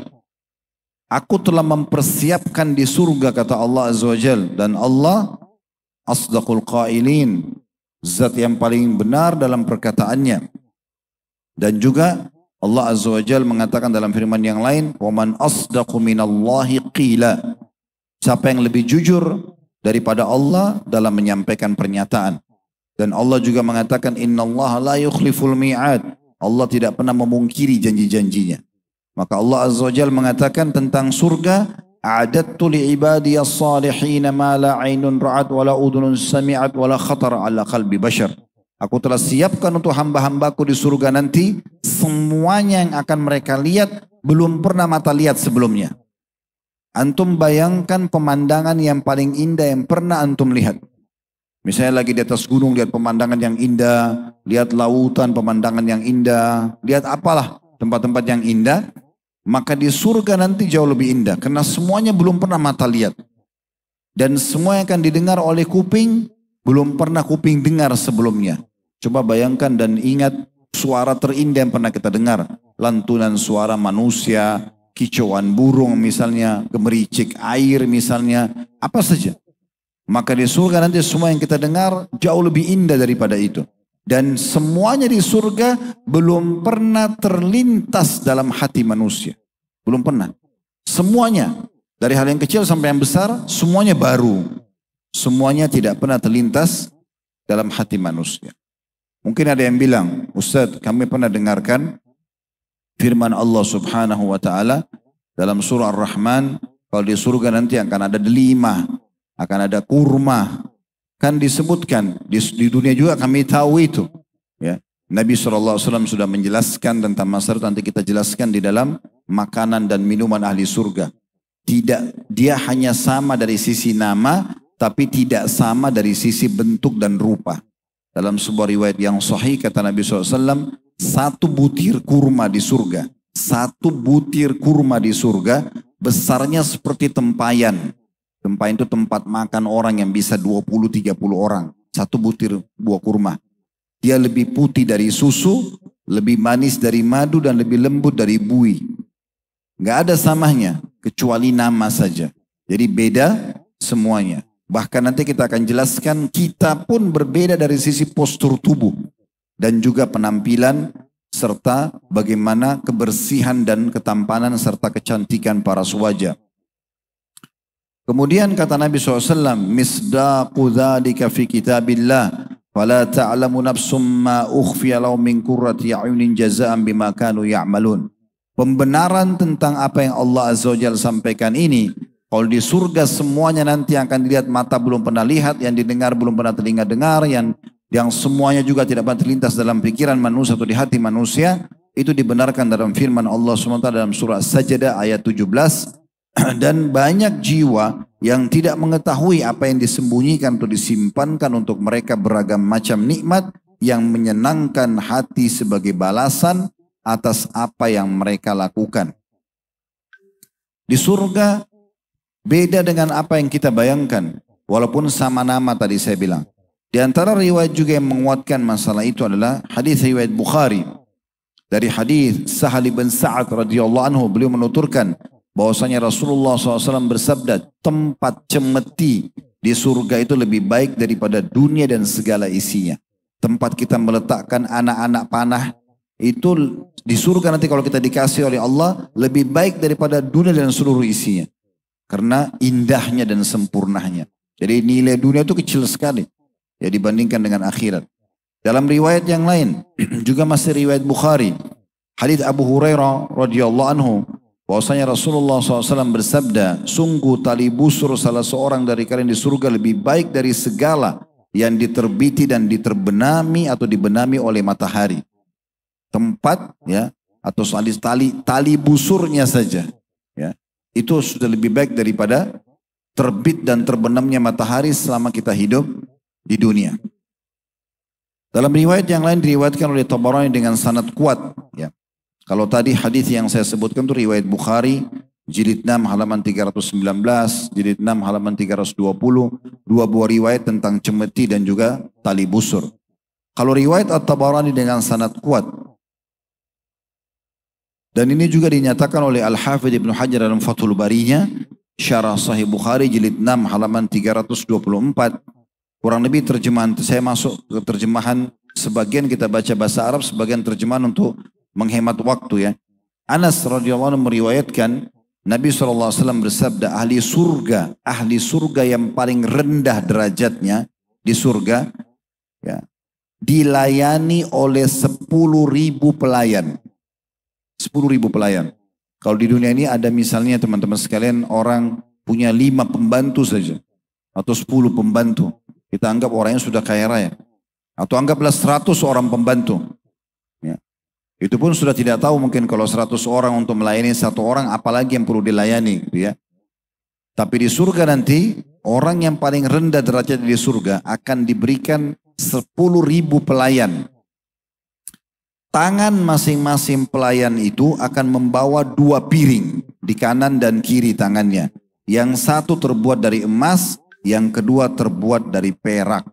Aku telah mempersiapkan di surga kata Allah Azza wa Jal, dan Allah asdaqul qailin, zat yang paling benar dalam perkataannya. Dan juga Allah Azza wa Jal mengatakan dalam firman yang lain, wa man asdaqu minallahi qila. Siapa yang lebih jujur daripada Allah dalam menyampaikan pernyataan. Dan Allah juga mengatakan innallaha la yukhliful mi'ad. Allah tidak pernah memungkiri janji-janjinya. Maka Allah Azza wa Jalla mengatakan tentang surga, a'adattu li'ibadiyas salihin ma la 'ainun ra'at wa la udhunun sami'at wa la khatara 'ala qalbi bashar. Aku telah siapkan untuk hamba-hambaku di surga nanti semuanya yang akan mereka lihat belum pernah mata lihat sebelumnya. Antum bayangkan pemandangan yang paling indah yang pernah antum lihat. Misalnya lagi di atas gunung lihat pemandangan yang indah, lihat lautan pemandangan yang indah, lihat apalah tempat-tempat yang indah, maka di surga nanti jauh lebih indah karena semuanya belum pernah mata lihat. Dan semua yang akan didengar oleh kuping belum pernah kuping dengar sebelumnya. Coba bayangkan dan ingat suara terindah yang pernah kita dengar, lantunan suara manusia, kicauan burung misalnya, gemericik air misalnya, apa saja. Maka di surga nanti semua yang kita dengar jauh lebih indah daripada itu. Dan semuanya di surga belum pernah terlintas dalam hati manusia. Belum pernah. Semuanya. Dari hal yang kecil sampai yang besar, semuanya baru. Semuanya tidak pernah terlintas dalam hati manusia. Mungkin ada yang bilang, Ustadz kami pernah dengarkan firman Allah subhanahu wa ta'ala dalam surah Ar-Rahman, kalau di surga nanti akan ada delima, akan ada kurma. Kan disebutkan, di dunia juga kami tahu itu. Ya. Nabi SAW sudah menjelaskan tentang masalah itu, nanti kita jelaskan di dalam makanan dan minuman ahli surga. Tidak, dia hanya sama dari sisi nama, tapi tidak sama dari sisi bentuk dan rupa. Dalam sebuah riwayat yang sahih kata Nabi SAW, satu butir kurma di surga. Satu butir kurma di surga besarnya seperti tempayan. Tempayan itu tempat makan orang yang bisa 20-30 orang. Satu butir buah kurma. Dia lebih putih dari susu, lebih manis dari madu dan lebih lembut dari buih. Gak ada samanya kecuali nama saja. Jadi beda semuanya. Bahkan nanti kita akan jelaskan kita pun berbeda dari sisi postur tubuh. Dan juga penampilan serta bagaimana kebersihan dan ketampanan serta kecantikan para wajah. Kemudian kata Nabi SAW, misdaqu dzalika fi kitabillah, fala ta'lamu nafsum ma ukhfiya lahum min qurrati a'yunin jazaa'an bima kanu ya'malun. Pembenaran tentang apa yang Allah Azza wa Jalla sampaikan ini, kalau di surga semuanya nanti akan dilihat mata belum pernah lihat, yang didengar belum pernah telinga dengar, yang semuanya juga tidak pernah terlintas dalam pikiran manusia atau di hati manusia, itu dibenarkan dalam firman Allah SWT dalam surah As-Sajdah ayat 17. Dan banyak jiwa yang tidak mengetahui apa yang disembunyikan atau disimpankan untuk mereka beragam macam nikmat yang menyenangkan hati sebagai balasan atas apa yang mereka lakukan. Di surga beda dengan apa yang kita bayangkan, walaupun sama nama tadi saya bilang. Di antara riwayat juga yang menguatkan masalah itu adalah hadis riwayat Bukhari. Dari hadis Sahal bin Sa'ad radhiyallahu anhu, beliau menuturkan bahwasanya Rasulullah SAW bersabda, tempat cemeti di surga itu lebih baik daripada dunia dan segala isinya. Tempat kita meletakkan anak-anak panah itu di surga nanti kalau kita dikasih oleh Allah lebih baik daripada dunia dan seluruh isinya. Karena indahnya dan sempurnanya. Jadi nilai dunia itu kecil sekali ya dibandingkan dengan akhirat. Dalam riwayat yang lain juga masih riwayat Bukhari, hadits Abu Hurairah radhiyallahu anhu, bahwasanya Rasulullah SAW bersabda, sungguh tali busur salah seorang dari kalian di surga lebih baik dari segala yang diterbiti dan diterbenami atau dibenami oleh matahari. Tempat ya atau tali busurnya saja ya itu sudah lebih baik daripada terbit dan terbenamnya matahari selama kita hidup di dunia. Dalam riwayat yang lain diriwayatkan oleh Tabarani dengan sanad kuat ya. Kalau tadi hadis yang saya sebutkan itu riwayat Bukhari jilid 6 halaman 319, jilid 6 halaman 320, dua buah riwayat tentang cemeti dan juga tali busur. Kalau riwayat At-Tabarani dengan sanad kuat, dan ini juga dinyatakan oleh Al-Hafidh Ibnu Hajar dalam Fathul Barinya, Syarah Sahih Bukhari jilid 6 halaman 324. Kurang lebih terjemahan, saya masuk ke terjemahan, sebagian kita baca bahasa Arab, sebagian terjemahan untuk menghemat waktu ya. Anas radhiyallahu anhu meriwayatkan, Nabi SAW bersabda, ahli surga yang paling rendah derajatnya di surga, ya, dilayani oleh 10.000 pelayan. 10.000 pelayan. Kalau di dunia ini ada misalnya teman-teman sekalian orang punya 5 pembantu saja. Atau 10 pembantu. Kita anggap orangnya sudah kaya raya. Atau anggaplah 100 orang pembantu. Ya. Itu pun sudah tidak tahu mungkin kalau 100 orang untuk melayani satu orang apalagi yang perlu dilayani. Gitu ya. Tapi di surga nanti, orang yang paling rendah derajat di surga akan diberikan 10.000 pelayan. Tangan masing-masing pelayan itu akan membawa 2 piring di kanan dan kiri tangannya. Yang satu terbuat dari emas, yang kedua terbuat dari perak.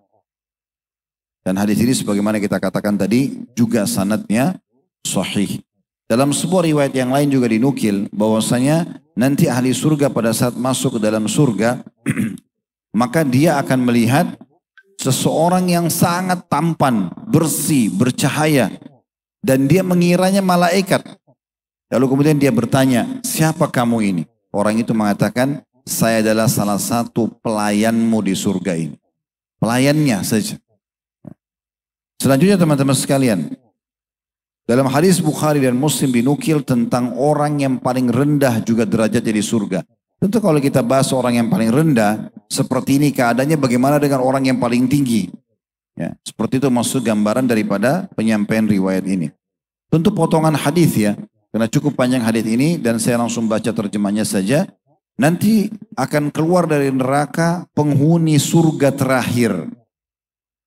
Dan hadis ini sebagaimana kita katakan tadi juga sanadnya sahih. Dalam sebuah riwayat yang lain juga dinukil bahwasanya nanti ahli surga pada saat masuk ke dalam surga maka dia akan melihat seseorang yang sangat tampan, bersih, bercahaya. Dan dia mengiranya malaikat. Lalu kemudian dia bertanya, siapa kamu ini? Orang itu mengatakan, saya adalah salah satu pelayanmu di surga ini. Pelayannya saja. Selanjutnya teman-teman sekalian. Dalam hadis Bukhari dan Muslim dinukil tentang orang yang paling rendah juga derajatnya di surga. Tentu kalau kita bahas orang yang paling rendah, seperti ini keadaannya bagaimana dengan orang yang paling tinggi. Ya, seperti itu maksud gambaran daripada penyampaian riwayat ini. Tentu potongan hadis ya, karena cukup panjang hadis ini dan saya langsung baca terjemahnya saja. Nanti akan keluar dari neraka penghuni surga terakhir.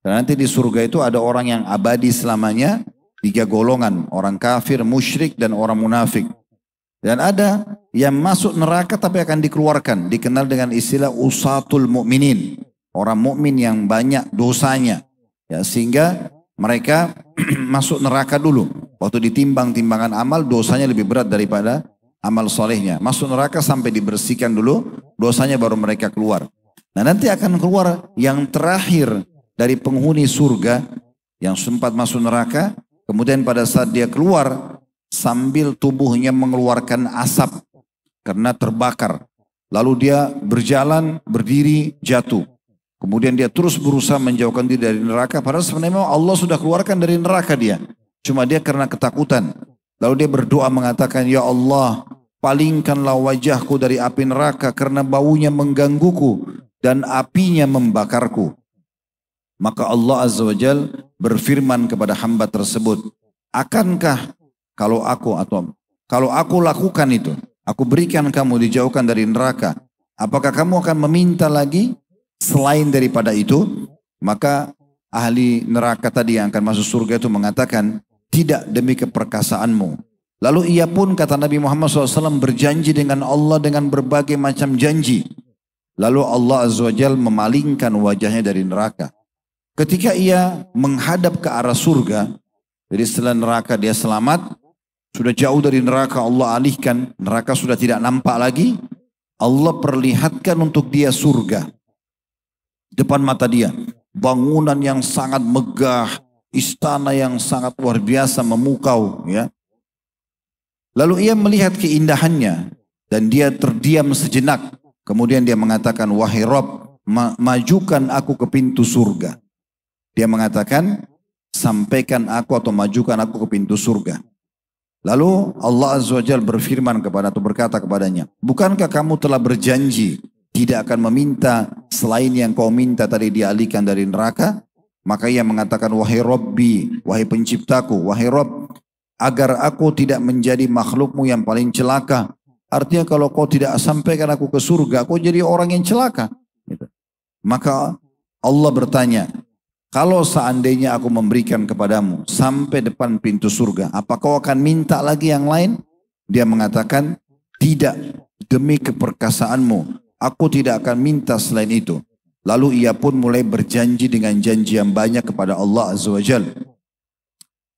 Dan nanti di surga itu ada orang yang abadi selamanya, 3 golongan, orang kafir, musyrik dan orang munafik. Dan ada yang masuk neraka tapi akan dikeluarkan, dikenal dengan istilah usatul mu'minin, orang mukmin yang banyak dosanya. Ya, sehingga mereka masuk neraka dulu. Waktu ditimbang timbangan amal, dosanya lebih berat daripada amal solehnya. Masuk neraka sampai dibersihkan dulu, dosanya baru mereka keluar. Nah nanti akan keluar yang terakhir dari penghuni surga yang sempat masuk neraka. Kemudian pada saat dia keluar, sambil tubuhnya mengeluarkan asap karena terbakar. Lalu dia berjalan, berdiri, jatuh. Kemudian dia terus berusaha menjauhkan diri dari neraka. Padahal sebenarnya Allah sudah keluarkan dari neraka dia. Cuma dia karena ketakutan. Lalu dia berdoa mengatakan, ya Allah, palingkanlah wajahku dari api neraka karena baunya menggangguku dan apinya membakarku. Maka Allah Azza wa Jal berfirman kepada hamba tersebut, akankah kalau aku lakukan itu, aku berikan kamu dijauhkan dari neraka, apakah kamu akan meminta lagi selain daripada itu? Maka ahli neraka tadi yang akan masuk surga itu mengatakan, tidak demi keperkasaanmu. Lalu ia pun kata Nabi Muhammad SAW berjanji dengan Allah dengan berbagai macam janji. Lalu Allah Azza wa Jal memalingkan wajahnya dari neraka. Ketika ia menghadap ke arah surga, jadi setelah neraka dia selamat, sudah jauh dari neraka Allah alihkan, neraka sudah tidak nampak lagi, Allah perlihatkan untuk dia surga. Depan mata dia, bangunan yang sangat megah, istana yang sangat luar biasa memukau. Ya. Lalu ia melihat keindahannya dan dia terdiam sejenak. Kemudian dia mengatakan, wahai Rabb, majukan aku ke pintu surga. Dia mengatakan, sampaikan aku atau majukan aku ke pintu surga. Lalu Allah Azza wa Jalla berfirman kepada atau berkata kepadanya, bukankah kamu telah berjanji tidak akan meminta selain yang kau minta tadi dialihkan dari neraka? Maka ia mengatakan, wahai Rabbi, wahai penciptaku, wahai Rabb, agar aku tidak menjadi makhlukmu yang paling celaka. Artinya kalau kau tidak sampaikan aku ke surga, aku jadi orang yang celaka. Maka Allah bertanya, kalau seandainya aku memberikan kepadamu sampai depan pintu surga, apa kau akan minta lagi yang lain? Dia mengatakan, tidak, demi keperkasaanmu, aku tidak akan minta selain itu. Lalu ia pun mulai berjanji dengan janji yang banyak kepada Allah Azza wa Jalla.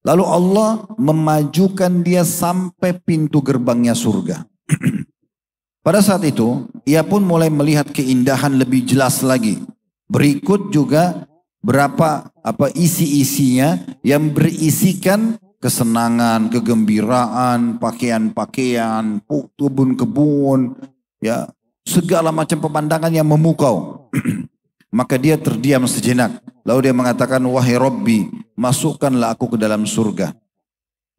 Lalu Allah memajukan dia sampai pintu gerbangnya surga. Pada saat itu, ia pun mulai melihat keindahan lebih jelas lagi. Berikut juga berapa isi-isinya yang berisikan kesenangan, kegembiraan, pakaian-pakaian, kebun-kebun, ya, segala macam pemandangan yang memukau. Maka dia terdiam sejenak. Lalu dia mengatakan, wahai Rabbi, masukkanlah aku ke dalam surga.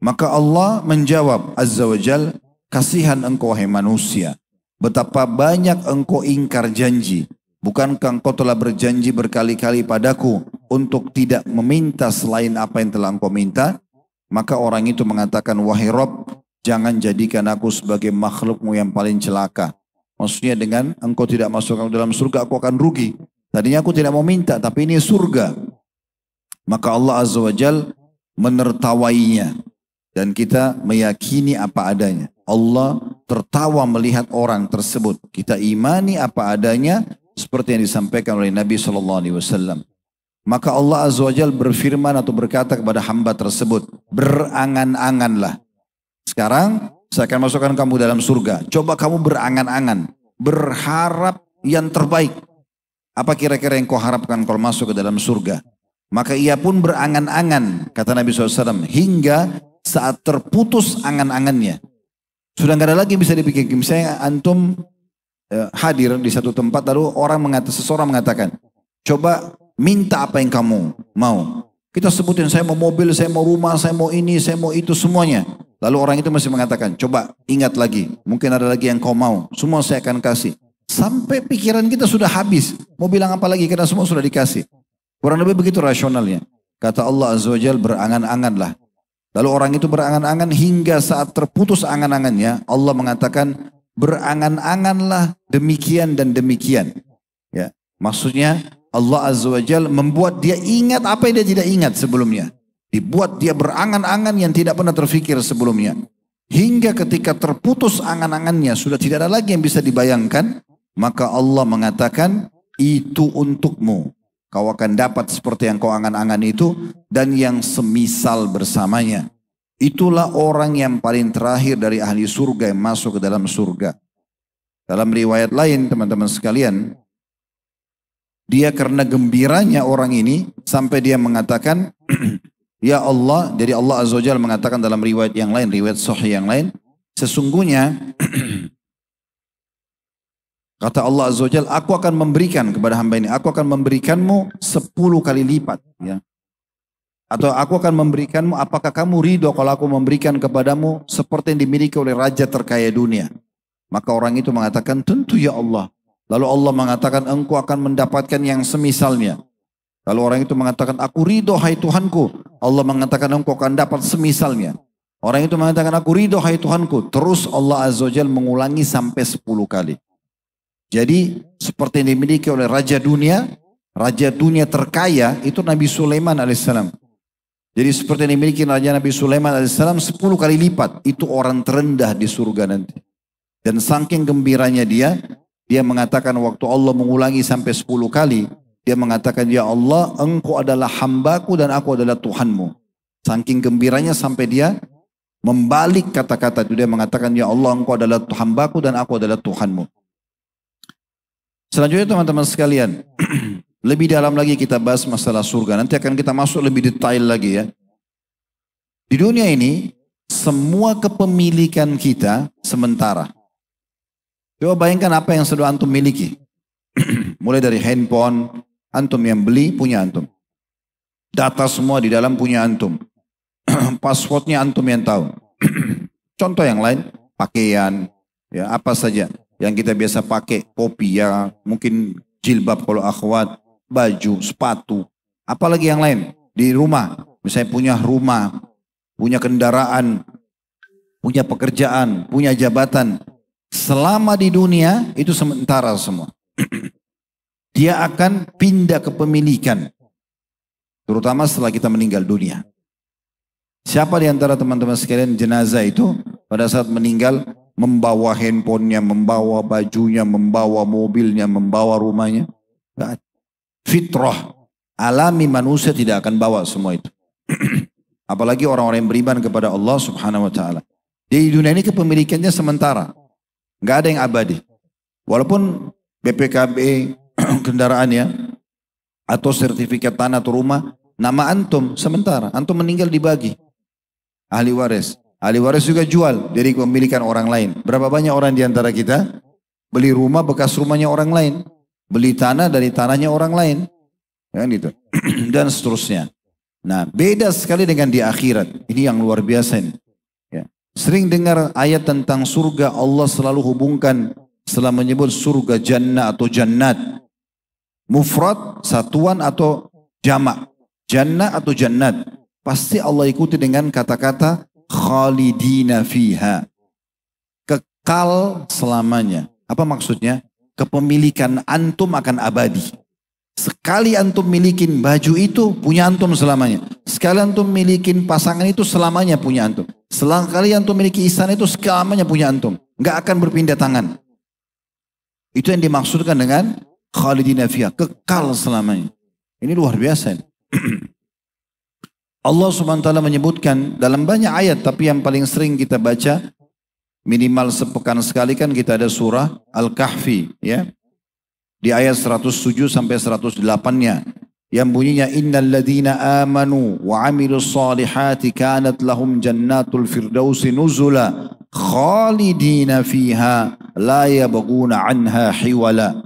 Maka Allah menjawab Azza wa Jal, kasihan engkau wahai manusia, betapa banyak engkau ingkar janji. Bukankah engkau telah berjanji berkali-kali padaku untuk tidak meminta selain apa yang telah engkau minta? Maka orang itu mengatakan, wahai Rabb, jangan jadikan aku sebagai makhlukmu yang paling celaka. Maksudnya dengan engkau tidak masuk dalam surga, aku akan rugi. Tadinya aku tidak mau minta, tapi ini surga. Maka Allah Azza wa Jal menertawainya. Dan kita meyakini apa adanya. Allah tertawa melihat orang tersebut. Kita imani apa adanya seperti yang disampaikan oleh Nabi SAW. Maka Allah Azza wa Jal berfirman atau berkata kepada hamba tersebut, berangan-anganlah. Sekarang saya akan masukkan kamu dalam surga. Coba kamu berangan-angan. Berharap yang terbaik. Apa kira-kira yang kau harapkan kalau masuk ke dalam surga? Maka ia pun berangan-angan, kata Nabi SAW, hingga saat terputus angan-angannya. Sudah nggak ada lagi yang bisa dipikir. Misalnya antum hadir di satu tempat, lalu seseorang mengatakan, coba minta apa yang kamu mau. Kita sebutin, saya mau mobil, saya mau rumah, saya mau ini, saya mau itu, semuanya. Lalu orang itu masih mengatakan, coba ingat lagi, mungkin ada lagi yang kau mau, semua saya akan kasih. Sampai pikiran kita sudah habis, mau bilang apa lagi, karena semua sudah dikasih. Kurang lebih begitu rasionalnya. Kata Allah Azza wa Jal, berangan-anganlah. Lalu orang itu berangan-angan hingga saat terputus angan-angannya, Allah mengatakan, berangan-anganlah demikian dan demikian. Ya, maksudnya Allah Azza wa Jal membuat dia ingat apa yang dia tidak ingat sebelumnya. Dibuat dia berangan-angan yang tidak pernah terfikir sebelumnya. Hingga ketika terputus angan-angannya, sudah tidak ada lagi yang bisa dibayangkan, maka Allah mengatakan, itu untukmu. Kau akan dapat seperti yang kau angan-angan itu dan yang semisal bersamanya. Itulah orang yang paling terakhir dari ahli surga yang masuk ke dalam surga. Dalam riwayat lain teman-teman sekalian, dia karena gembiranya orang ini sampai dia mengatakan, ya Allah, jadi Allah Azza wa Jalla mengatakan dalam riwayat yang lain, riwayat sahih yang lain, sesungguhnya kata Allah Azza wa Jalla, aku akan memberikan kepada hamba ini, aku akan memberikanmu 10 kali lipat. Ya. Atau aku akan memberikanmu, apakah kamu ridho kalau aku memberikan kepadamu seperti yang dimiliki oleh raja terkaya dunia? Maka orang itu mengatakan, tentu ya Allah. Lalu Allah mengatakan, engkau akan mendapatkan yang semisalnya. Lalu orang itu mengatakan, aku ridho hai Tuhanku. Allah mengatakan, engkau akan dapat semisalnya. Orang itu mengatakan, aku ridho hai Tuhanku. Terus Allah Azza wa Jalla mengulangi sampai 10 kali. Jadi seperti yang dimiliki oleh raja dunia terkaya itu Nabi Sulaiman alaihissalam. Jadi seperti yang dimiliki raja Nabi Sulaiman alaihissalam 10 kali lipat. Itu orang terendah di surga nanti. Dan saking gembiranya dia mengatakan waktu Allah mengulangi sampai 10 kali, dia mengatakan, ya Allah, engkau adalah hambaku dan aku adalah Tuhanmu. Saking gembiranya sampai dia membalik kata-kata itu, dia mengatakan, ya Allah, engkau adalah hambaku dan aku adalah Tuhanmu. Selanjutnya teman-teman sekalian, lebih dalam lagi kita bahas masalah surga. Nanti akan kita masuk lebih detail lagi ya. Di dunia ini, semua kepemilikan kita sementara. Coba bayangkan apa yang sudah antum miliki. Mulai dari handphone, antum yang beli punya antum. Data semua di dalam punya antum. Passwordnya antum yang tahu. Contoh yang lain, pakaian, ya apa saja yang kita biasa pakai, kopi ya, mungkin jilbab kalau akhwat, baju, sepatu, apalagi yang lain di rumah. Misalnya punya rumah, punya kendaraan, punya pekerjaan, punya jabatan. Selama di dunia itu sementara semua. Dia akan pindah kepemilikan. Terutama setelah kita meninggal dunia. Siapa di antara teman-teman sekalian jenazah itu pada saat meninggal membawa handphonenya, membawa bajunya, membawa mobilnya, membawa rumahnya? Fitrah alami manusia tidak akan bawa semua itu. Apalagi orang-orang yang beriman kepada Allah Subhanahu wa taala. Di dunia ini kepemilikannya sementara. Nggak ada yang abadi. Walaupun BPKB kendaraannya atau sertifikat tanah atau rumah, nama antum sementara. Antum meninggal dibagi. Ahli waris. Ahli waris juga jual dari kepemilikan orang lain. Berapa banyak orang di antara kita beli rumah bekas rumahnya orang lain. Beli tanah dari tanahnya orang lain. Kan gitu. Dan seterusnya. Nah, beda sekali dengan di akhirat. Ini yang luar biasa ini. Ya. Sering dengar ayat tentang surga, Allah selalu hubungkan setelah menyebut surga jannah atau jannat. Mufrad, satuan atau jamak. Jannah atau jannat. Pasti Allah ikuti dengan kata-kata khalidina fiha. Kekal selamanya. Apa maksudnya? Kepemilikan antum akan abadi. Sekali antum milikin baju itu, punya antum selamanya. Sekali antum milikin pasangan itu, selamanya punya antum. Sekali antum miliki istana itu, selamanya punya antum. Nggak akan berpindah tangan. Itu yang dimaksudkan dengan khalidina fiha, kekal selamanya. Ini luar biasa. Allah Subhanahu wa taala menyebutkan dalam banyak ayat, tapi yang paling sering kita baca minimal sepekan sekali kan kita ada surah Al-Kahfi, ya. Di ayat 107 sampai 108-nya yang bunyinya innal ladzina amanu wa 'amilus solihati kanat lahum jannatul firdausi nuzula khalidina fiha la yabghuna anha hiwala.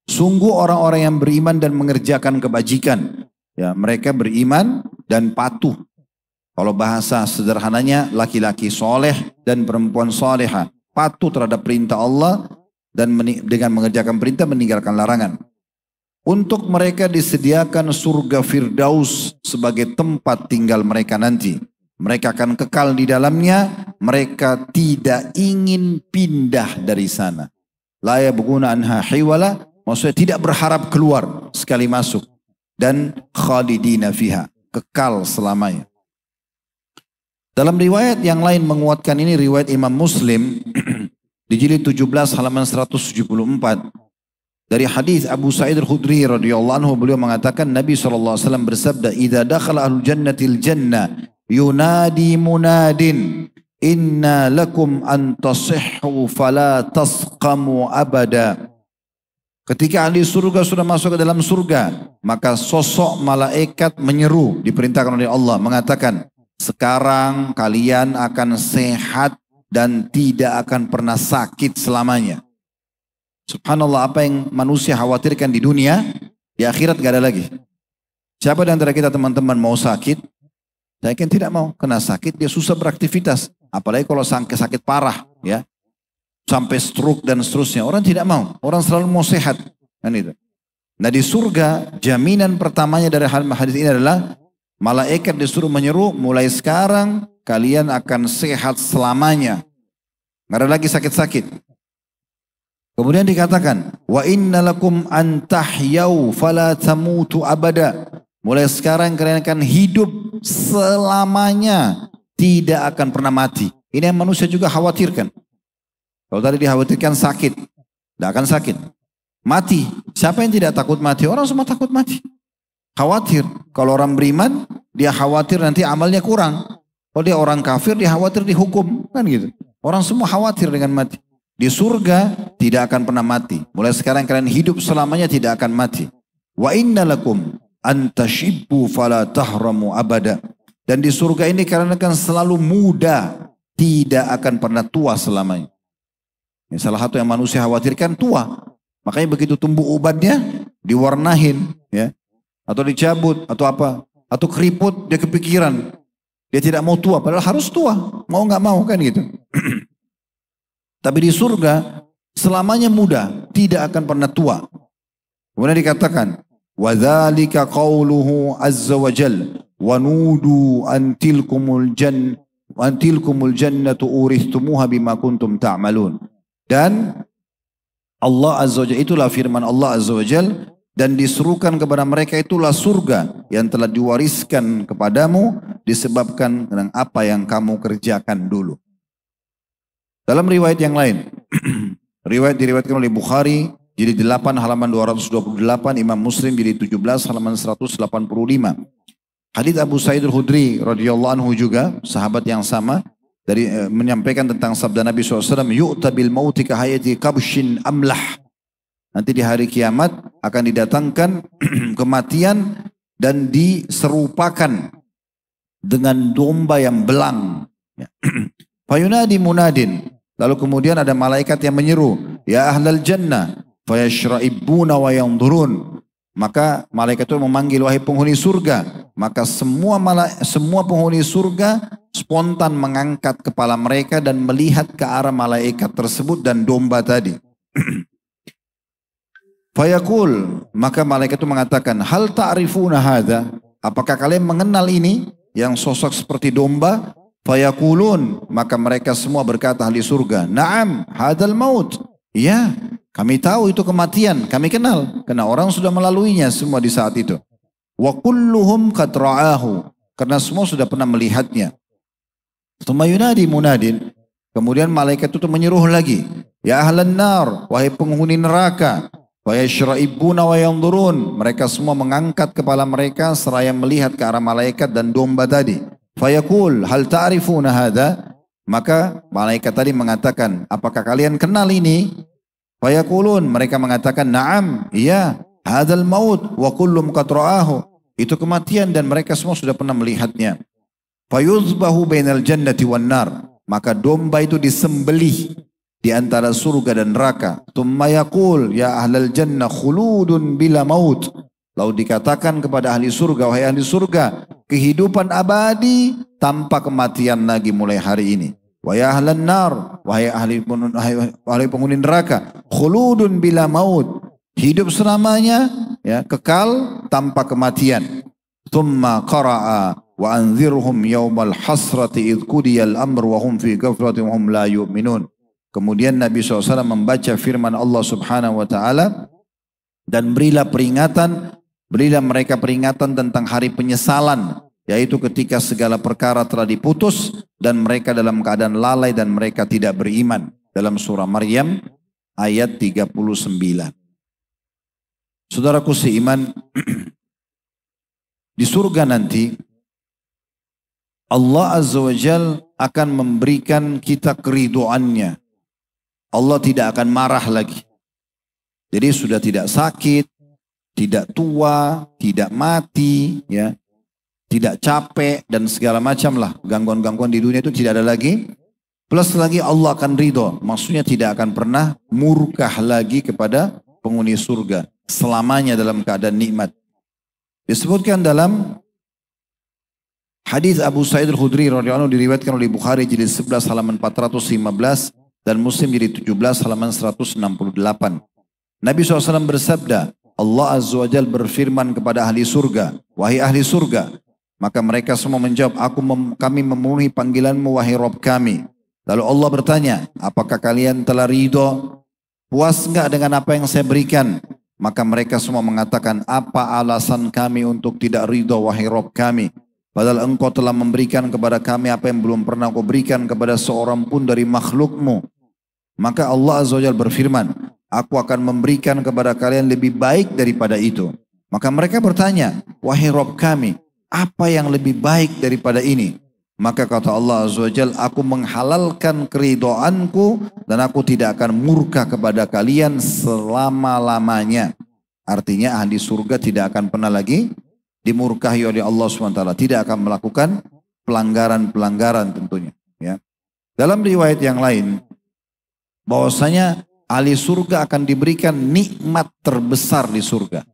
Sungguh orang-orang yang beriman dan mengerjakan kebajikan, ya, mereka beriman dan patuh. Kalau bahasa sederhananya, laki-laki soleh dan perempuan soleha patuh terhadap perintah Allah dan dengan mengerjakan perintah meninggalkan larangan. Untuk mereka disediakan surga Firdaus sebagai tempat tinggal mereka nanti. Mereka akan kekal di dalamnya, mereka tidak ingin pindah dari sana. La yabghuna anha hiwala, maksudnya tidak berharap keluar sekali masuk. Dan khalidina fiha, kekal selamanya. Dalam riwayat yang lain menguatkan ini, riwayat Imam Muslim di jilid 17 halaman 174. Dari hadis Abu Sa'id Al-Khudri radhiyallahu anhu, beliau mengatakan Nabi SAW bersabda, "Idza dakhala ahlul jannatil jannah yunadi munadin inna lakum an tasihhu fala tasqamu abada." Ketika ahli surga sudah masuk ke dalam surga, maka sosok malaikat menyeru, diperintahkan oleh Allah, mengatakan, "Sekarang kalian akan sehat dan tidak akan pernah sakit selamanya." Subhanallah, apa yang manusia khawatirkan di dunia, di akhirat gak ada lagi. Siapa di antara kita teman-teman mau sakit? Saya kan tidak mau. Kena sakit dia susah beraktivitas. Apalagi kalau sakit parah, ya, sampai stroke dan seterusnya. Orang tidak mau. Orang selalu mau sehat. Kan itu. Nah di surga, jaminan pertamanya dari hadis ini adalah malaikat disuruh menyeru, mulai sekarang kalian akan sehat selamanya. Nggak ada lagi sakit-sakit. Kemudian dikatakan, wa innalakum an tahyau fala tamutu abada. Mulai sekarang kalian akan hidup selamanya, tidak akan pernah mati. Ini yang manusia juga khawatirkan. Kalau tadi dikhawatirkan sakit, tidak akan sakit. Mati, siapa yang tidak takut mati? Orang semua takut mati. Khawatir. Kalau orang beriman, dia khawatir nanti amalnya kurang. Kalau dia orang kafir, dia khawatir dihukum. Kan gitu. Orang semua khawatir dengan mati. Di surga tidak akan pernah mati. Mulai sekarang kalian hidup selamanya tidak akan mati. Wa innalakum an tashibbu fala tahramu abada. Dan di surga ini kalian akan selalu muda, tidak akan pernah tua selamanya. Ini salah satu yang manusia khawatirkan, tua. Makanya begitu tumbuh ubannya diwarnahin, ya, atau dicabut atau apa, atau keriput, dia kepikiran dia tidak mau tua, padahal harus tua, mau nggak mau kan gitu. Tapi di surga selamanya muda, tidak akan pernah tua. Kemudian dikatakan, wa dzalika qauluhu azza wa jalla wa nudu antilkumul jannatu uristumuha bima kuntum ta'malun. Dan Allah azza wa jalla, itulah firman Allah azza wa jalla, dan diserukan kepada mereka itulah surga yang telah diwariskan kepadamu disebabkan dengan apa yang kamu kerjakan dulu. Dalam riwayat yang lain, riwayat diriwayatkan oleh Bukhari, jilid 8 halaman 228, Imam Muslim jilid 17 halaman 185. Hadits Abu Sa'id Al-Khudri radhiyallahu anhu juga, sahabat yang sama, dari menyampaikan tentang sabda Nabi SAW, yu'ta bil mauti kahayati kabshin amlah. Nanti di hari kiamat akan didatangkan kematian dan diserupakan dengan domba yang belang. Fayunadi munadin. Lalu kemudian ada malaikat yang menyeru, ya ahlal jannah, fayashra'ibuna wa yanzurun. Maka malaikat itu memanggil, wahai penghuni surga. Maka semua penghuni surga spontan mengangkat kepala mereka dan melihat ke arah malaikat tersebut dan domba tadi. Fayaqul, maka malaikat itu mengatakan, hal ta'rifuna hadza? Apakah kalian mengenal ini yang sosok seperti domba? Fayaqulun, maka mereka semua berkata ahli surga, na'am, hadal maut. Ya, Kami tahu itu kematian, kami kenal. Karena orang sudah melaluinya semua di saat itu. Wa kulluhum qad ra'ahu. Karena semua sudah pernah melihatnya. Tsumma yunadi munadin. Kemudian malaikat itu menyuruh lagi. Ya ahlan nar, wahai penghuni neraka. Wa yashra'ibuna wa yanzurun. Mereka semua mengangkat kepala mereka seraya melihat ke arah malaikat dan domba tadi. Fayaqul hal ta'rifuna hadha? Maka malaikat tadi mengatakan, apakah kalian kenal ini? Fayaqulun, mereka mengatakan, na'am, iya, hadzal maut wa kullum qad ra'ahu. Itu kematian dan mereka semua sudah pernah melihatnya. Fayuzbahu bainal jannati wan nar. Maka domba itu disembelih di antara surga dan neraka. Tsumma yaqul ya ahlal jannah khuludun bila maut. Lalu dikatakan kepada ahli surga, wahai ahli surga, kehidupan abadi tanpa kematian lagi mulai hari ini. Wa ya ahlan nar, wahai ahli penghuni neraka, khuludun bila maut, hidup selamanya, ya, kekal tanpa kematian. Tsumma qara'a wa anzirhum yaumal hasrati idh qudiyal amr wa hum fi ghaflatin wa hum la yu'minun. Kemudian Nabi SAW membaca firman Allah Subhanahu wa taala, dan berilah mereka peringatan tentang hari penyesalan, yaitu ketika segala perkara telah diputus dan mereka dalam keadaan lalai dan mereka tidak beriman. Dalam surah Maryam ayat 39. Saudaraku seiman, di surga nanti Allah Azza wa Jal akan memberikan kita keridhoannya. Allah tidak akan marah lagi. Jadi sudah tidak sakit, tidak tua, tidak mati, ya, tidak capek dan segala macam lah. Gangguan-gangguan di dunia itu tidak ada lagi. Plus lagi Allah akan ridho. Maksudnya tidak akan pernah murkah lagi kepada penghuni surga. Selamanya dalam keadaan nikmat. Disebutkan dalam hadis Abu Sa'id Al-Khudri radhiyallahu anhu, diriwayatkan oleh Bukhari jilid 11 halaman 415 dan Muslim jilid 17 halaman 168. Nabi SAW bersabda, Allah Azza wa Jal berfirman kepada ahli surga, wahai ahli surga. Maka mereka semua menjawab, kami memenuhi panggilanmu wahai Rabb kami. Lalu Allah bertanya, apakah kalian telah ridho? Puas enggak dengan apa yang saya berikan? Maka mereka semua mengatakan, apa alasan kami untuk tidak ridho wahai Rabb kami? Padahal engkau telah memberikan kepada kami apa yang belum pernah kau berikan kepada seorang pun dari makhlukmu. Maka Allah Azza wa Jalla berfirman, aku akan memberikan kepada kalian lebih baik daripada itu. Maka mereka bertanya, wahai Rabb kami, apa yang lebih baik daripada ini? Maka kata Allah Azza wa Jalla, aku menghalalkan keridhoanku dan aku tidak akan murka kepada kalian selama-lamanya. Artinya ahli surga tidak akan pernah lagi dimurkahi oleh Allah SWT. Tidak akan melakukan pelanggaran-pelanggaran tentunya. Ya. Dalam riwayat yang lain, bahwasanya ahli surga akan diberikan nikmat terbesar di surga.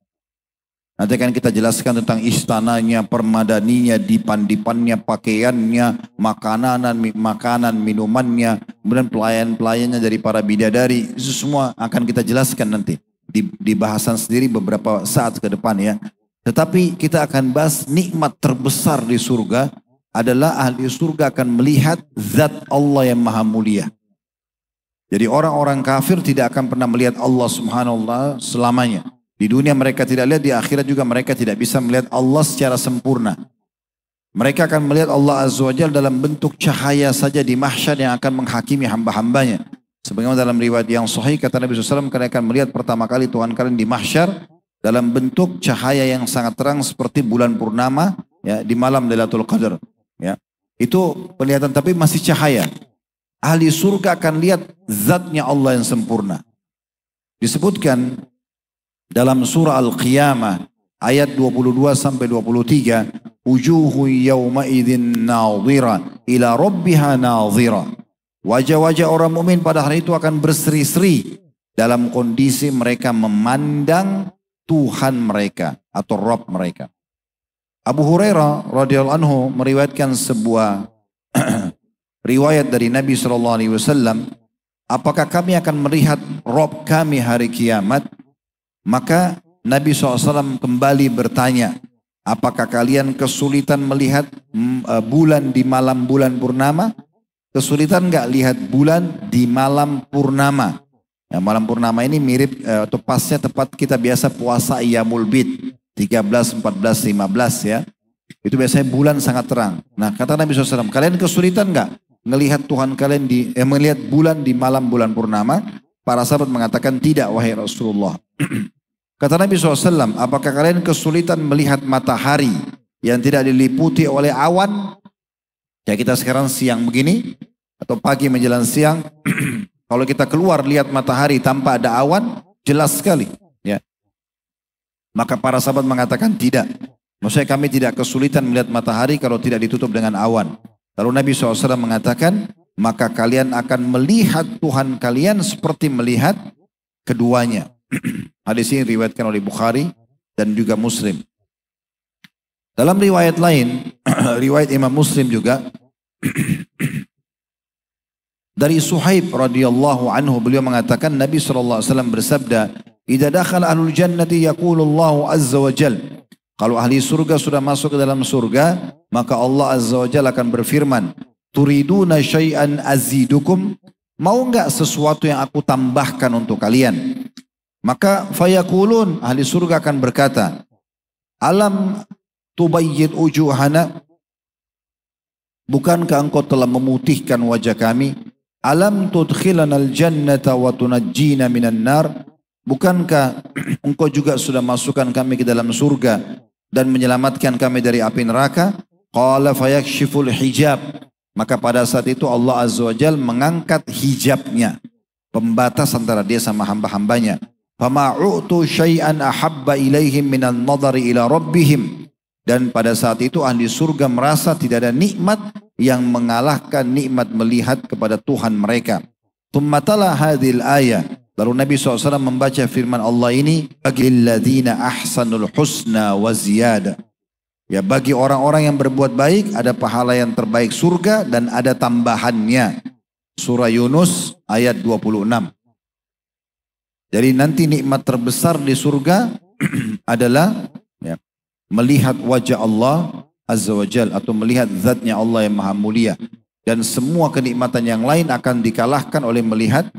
Nanti akan kita jelaskan tentang istananya, permadaninya, dipan-dipannya, pakaiannya, makanan, minumannya, kemudian pelayan-pelayannya dari para bidadari. Itu semua akan kita jelaskan nanti di bahasan sendiri beberapa saat ke depan ya. Tetapi kita akan bahas nikmat terbesar di surga adalah ahli surga akan melihat zat Allah yang maha mulia. Jadi orang-orang kafir tidak akan pernah melihat Allah Subhanahu wa ta'ala selamanya. Di dunia mereka tidak lihat, di akhirat juga mereka tidak bisa melihat Allah secara sempurna. Mereka akan melihat Allah Azza wa Jalla dalam bentuk cahaya saja di mahsyar yang akan menghakimi hamba-hambanya. Sebagaimana dalam riwayat yang sahih kata Nabi SAW, kalian akan melihat pertama kali Tuhan kalian di mahsyar dalam bentuk cahaya yang sangat terang seperti bulan purnama ya, di malam Lailatul Qadar. Ya. Itu penglihatan tapi masih cahaya. Ahli surga akan lihat zatnya Allah yang sempurna. Disebutkan dalam surah Al-Qiyamah ayat 22 sampai 23, wujuhu yawma idzin nadhira ila rabbiha nadhira. Wajah-wajah orang mukmin pada hari itu akan berseri-seri dalam kondisi mereka memandang Tuhan mereka atau Rabb mereka. Abu Hurairah radhiyallahu anhu meriwayatkan sebuah riwayat dari Nabi SAW, apakah kami akan melihat Rabb kami hari kiamat? Maka Nabi SAW kembali bertanya, apakah kalian kesulitan melihat bulan di malam bulan purnama? Kesulitan enggak lihat bulan di malam purnama? Ya, malam purnama ini mirip atau pasnya tepat kita biasa puasa Iyamul Bid 13, 14, 15 ya. Itu biasanya bulan sangat terang. Nah kata Nabi SAW, kalian kesulitan nggak melihat Tuhan kalian melihat bulan di malam bulan purnama? Para sahabat mengatakan tidak wahai Rasulullah. Kata Nabi SAW, apakah kalian kesulitan melihat matahari yang tidak diliputi oleh awan? Ya kita sekarang siang begini atau pagi menjelang siang. Kalau kita keluar lihat matahari tanpa ada awan, jelas sekali. Ya. Maka para sahabat mengatakan tidak. Maksudnya kami tidak kesulitan melihat matahari kalau tidak ditutup dengan awan. Lalu Nabi SAW mengatakan, maka kalian akan melihat Tuhan kalian seperti melihat keduanya. Hadis ini diriwayatkan oleh Bukhari dan juga Muslim. Dalam riwayat lain, riwayat Imam Muslim juga, dari Suhaib radhiyallahu anhu beliau mengatakan Nabi SAW bersabda, "Idza dakhala ahlul jannati yaqulullahu azza wa jal." Kalau ahli surga sudah masuk ke dalam surga, maka Allah azza wa jalla akan berfirman, "Turiduna syai'an azidukum?" Mau enggak sesuatu yang aku tambahkan untuk kalian? Maka fayaqulun, ahli surga akan berkata, "Alam tubayyid ujuhana?" Bukankah engkau telah memutihkan wajah kami? Alam tudkhilanal jannata wa tunajjina minan nar? Bukankah engkau juga sudah masukkan kami ke dalam surga dan menyelamatkan kami dari api neraka? Qala fayakshiful hijab. Maka pada saat itu Allah Azza wa Jalla mengangkat hijabnya, pembatas antara dia sama hamba-hambanya. Fama u'tu syai'an ahabba ilaihim minan nadhari ila rabbihim. Dan pada saat itu ahli surga merasa tidak ada nikmat yang mengalahkan nikmat melihat kepada Tuhan mereka. Tummatala hadhil ayah. Lalu Nabi SAW membaca firman Allah ini, bagi ladzina ahsanul husna wa ziyada. Ya, bagi orang-orang yang berbuat baik ada pahala yang terbaik surga dan ada tambahannya. Surah Yunus ayat 26. Jadi nanti nikmat terbesar di surga adalah ya, melihat wajah Allah Azza wa Jal atau melihat zatnya Allah yang maha mulia. Dan semua kenikmatan yang lain akan dikalahkan oleh melihat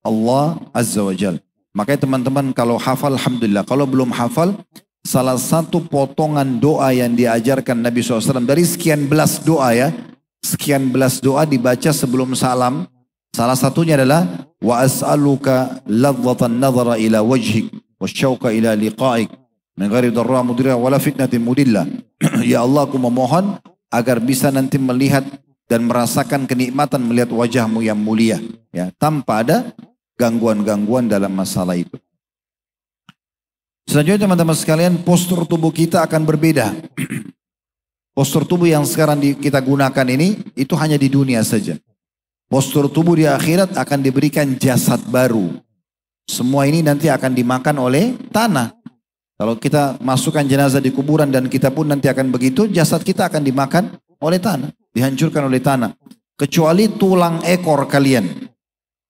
Allah Azza wa Jal. Makanya teman-teman kalau hafal, alhamdulillah. Kalau belum hafal, salah satu potongan doa yang diajarkan Nabi SAW dari sekian belas doa ya. Sekian belas doa dibaca sebelum salam. Salah satunya adalah wa as'aluka ladzatan nadhara ila wajhik wa syauqa ila liqa'ik min ghairi dharra mudhirra wala fitnatin mudillah. Ya Allah, aku memohon agar bisa nanti melihat dan merasakan kenikmatan melihat wajahmu yang mulia ya, tanpa ada gangguan-gangguan dalam masalah itu. Selanjutnya teman-teman sekalian, postur tubuh kita akan berbeda. Postur tubuh yang sekarang kita gunakan ini itu hanya di dunia saja. Postur tubuh di akhirat akan diberikan jasad baru. Semua ini nanti akan dimakan oleh tanah. Kalau kita masukkan jenazah di kuburan dan kita pun nanti akan begitu, jasad kita akan dimakan oleh tanah, dihancurkan oleh tanah. Kecuali tulang ekor kalian.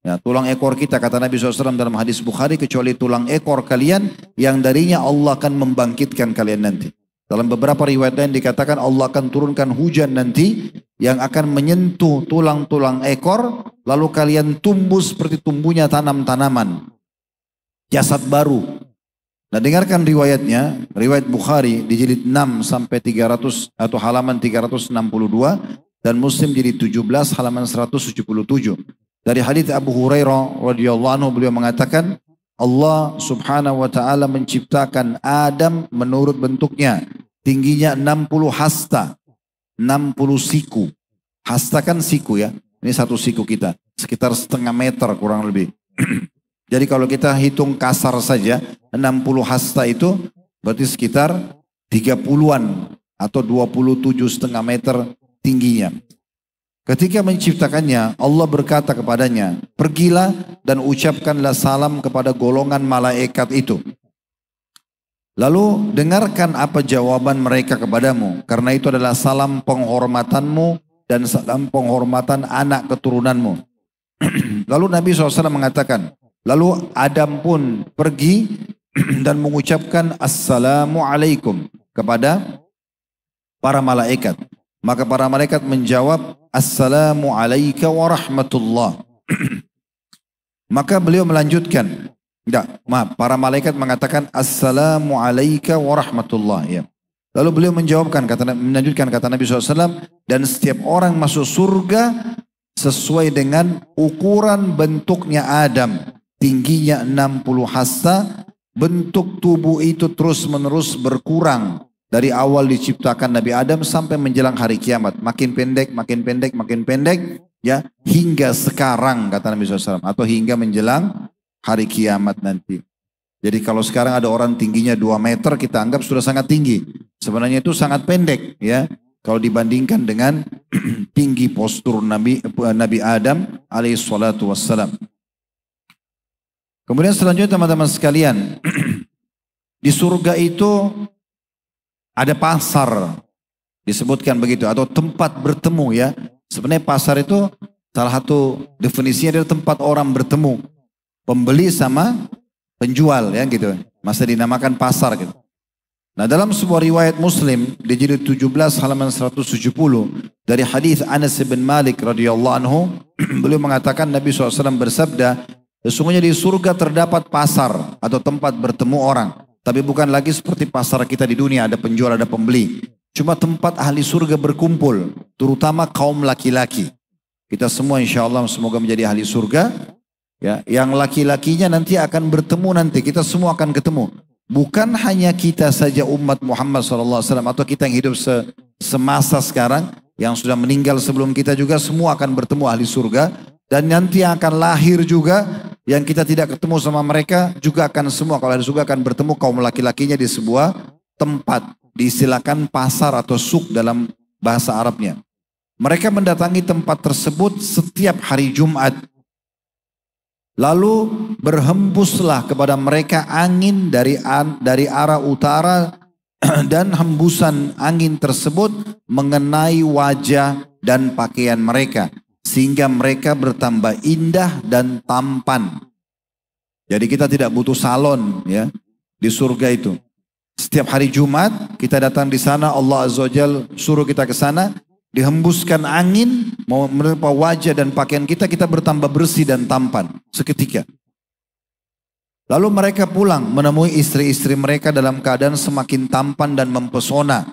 Ya, tulang ekor kita, kata Nabi SAW dalam hadis Bukhari, kecuali tulang ekor kalian yang darinya Allah akan membangkitkan kalian nanti. Dalam beberapa riwayat lain dikatakan Allah akan turunkan hujan nanti yang akan menyentuh tulang-tulang ekor, lalu kalian tumbuh seperti tumbuhnya tanam-tanaman. Jasad baru. Nah dengarkan riwayatnya, riwayat Bukhari di jilid 6 sampai 300 atau halaman 362 dan Muslim jilid 17 halaman 177. Dari hadits Abu Hurairah radhiyallahu anhu beliau mengatakan, Allah subhanahu wa ta'ala menciptakan Adam menurut bentuknya. Tingginya 60 hasta, 60 siku. Hasta kan siku ya, ini satu siku kita. Sekitar setengah meter kurang lebih. Jadi kalau kita hitung kasar saja, 60 hasta itu berarti sekitar 30-an atau 27,5 meter tingginya. Ketika menciptakannya, Allah berkata kepadanya, pergilah dan ucapkanlah salam kepada golongan malaikat itu. Lalu dengarkan apa jawaban mereka kepadamu, karena itu adalah salam penghormatanmu dan salam penghormatan anak keturunanmu. Lalu Nabi SAW mengatakan, lalu Adam pun pergi dan mengucapkan Assalamualaikum kepada para malaikat. Maka para malaikat menjawab, Assalamualaikum warahmatullah. Maka beliau melanjutkan. Para malaikat mengatakan assalamu alayka warahmatullah. Ya. Lalu beliau melanjutkan kata Nabi SAW, dan setiap orang masuk surga sesuai dengan ukuran bentuknya Adam. Tingginya 60 hasta, bentuk tubuh itu terus menerus berkurang. Dari awal diciptakan Nabi Adam sampai menjelang hari kiamat. Makin pendek, makin pendek, makin pendek. Ya, hingga sekarang kata Nabi SAW. Atau hingga menjelang hari kiamat nanti. Jadi kalau sekarang ada orang tingginya 2 meter kita anggap sudah sangat tinggi. Sebenarnya itu sangat pendek ya. Kalau dibandingkan dengan tinggi postur Nabi Adam alaihissalatu wassalam. Kemudian selanjutnya teman-teman sekalian. Di surga itu ada pasar. Disebutkan begitu. Atau tempat bertemu ya. Sebenarnya pasar itu salah satu definisinya adalah tempat orang bertemu. Pembeli sama penjual ya gitu. Masa dinamakan pasar gitu. Nah dalam sebuah riwayat Muslim di jilid 17 halaman 170 dari hadis Anas bin Malik radhiyallahu anhu, beliau mengatakan Nabi SAW bersabda, sesungguhnya di surga terdapat pasar atau tempat bertemu orang. Tapi bukan lagi seperti pasar kita di dunia, ada penjual, ada pembeli. Cuma tempat ahli surga berkumpul, terutama kaum laki-laki. Kita semua insya Allah semoga menjadi ahli surga. Ya, yang laki-lakinya nanti akan bertemu nanti, kita semua akan ketemu. Bukan hanya kita saja umat Muhammad SAW atau kita yang hidup semasa sekarang, yang sudah meninggal sebelum kita juga semua akan bertemu ahli surga. Dan nanti yang akan lahir juga, yang kita tidak ketemu sama mereka juga akan semua, kalau ahli surga akan bertemu kaum laki-lakinya di sebuah tempat. Diistilahkan pasar atau suk dalam bahasa Arabnya. Mereka mendatangi tempat tersebut setiap hari Jumat. Lalu berhembuslah kepada mereka angin dari arah utara dan hembusan angin tersebut mengenai wajah dan pakaian mereka. Sehingga mereka bertambah indah dan tampan. Jadi kita tidak butuh salon ya di surga itu. Setiap hari Jumat kita datang di sana, Allah Azza wa Jalla suruh kita ke sana. Dihembuskan angin, mau menerpa wajah dan pakaian kita, kita bertambah bersih dan tampan seketika. Lalu mereka pulang menemui istri-istri mereka dalam keadaan semakin tampan dan mempesona.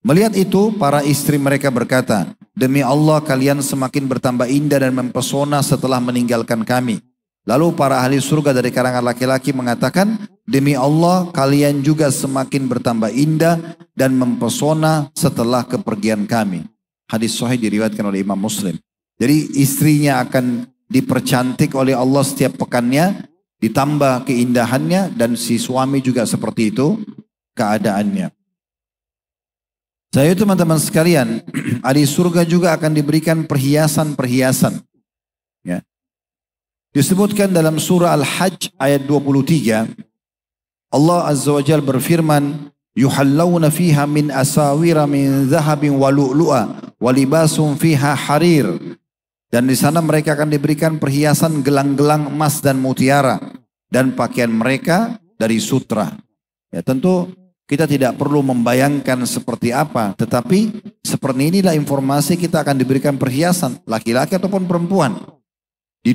Melihat itu, para istri mereka berkata, demi Allah kalian semakin bertambah indah dan mempesona setelah meninggalkan kami. Lalu para ahli surga dari kalangan laki-laki mengatakan, demi Allah kalian juga semakin bertambah indah dan mempesona setelah kepergian kami. Hadis sahih diriwayatkan oleh Imam Muslim. Jadi istrinya akan dipercantik oleh Allah setiap pekannya, ditambah keindahannya, dan si suami juga seperti itu keadaannya. Saya teman-teman sekalian, ahli surga juga akan diberikan perhiasan-perhiasan. Ya. Disebutkan dalam surah Al-Hajj ayat 23, Allah Azza wa Jalla berfirman, yuhallawna fiha min asawira min zahabin wa lu'lu'a wa libasum fiha harir. Dan di sana mereka akan diberikan perhiasan gelang-gelang emas dan mutiara, dan pakaian mereka dari sutra. Ya, tentu kita tidak perlu membayangkan seperti apa, tetapi seperti inilah informasi kita akan diberikan perhiasan, laki-laki ataupun perempuan. Di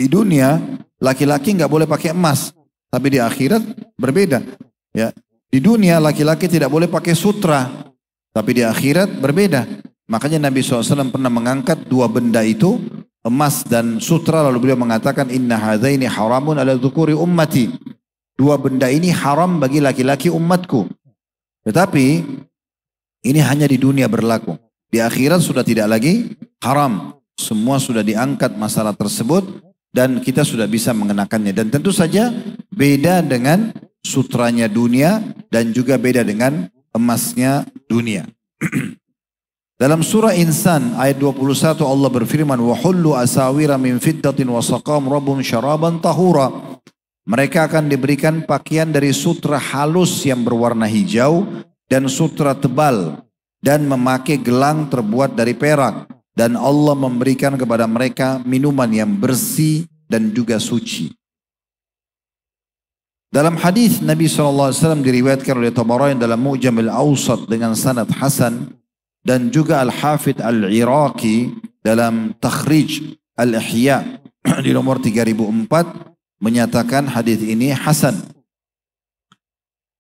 dunia laki-laki nggak boleh pakai emas, tapi di akhirat berbeda. Ya. Di dunia laki-laki tidak boleh pakai sutra, tapi di akhirat berbeda. Makanya Nabi SAW pernah mengangkat dua benda itu, emas dan sutra, lalu beliau mengatakan inna hadzaini haramun ala dzukuri ummati. Dua benda ini haram bagi laki-laki umatku. Tetapi ini hanya di dunia berlaku. Di akhirat sudah tidak lagi haram. Semua sudah diangkat masalah tersebut dan kita sudah bisa mengenakannya. Dan tentu saja beda dengan sutranya dunia dan juga beda dengan emasnya dunia. Dalam surah Insan ayat 21 Allah berfirman, wa hullu asawira min fiddatin wa saqam rabbum syaraban tahura. Mereka akan diberikan pakaian dari sutra halus yang berwarna hijau dan sutra tebal, dan memakai gelang terbuat dari perak, dan Allah memberikan kepada mereka minuman yang bersih dan juga suci. Dalam hadis Nabi SAW diriwayatkan oleh Tabarani dalam Mu'jam al-Awsat dengan sanad hasan, dan juga Al-Hafidh Al-Iraqi dalam Takhrij Al-Ihya di nomor 3004 menyatakan hadis ini hasan.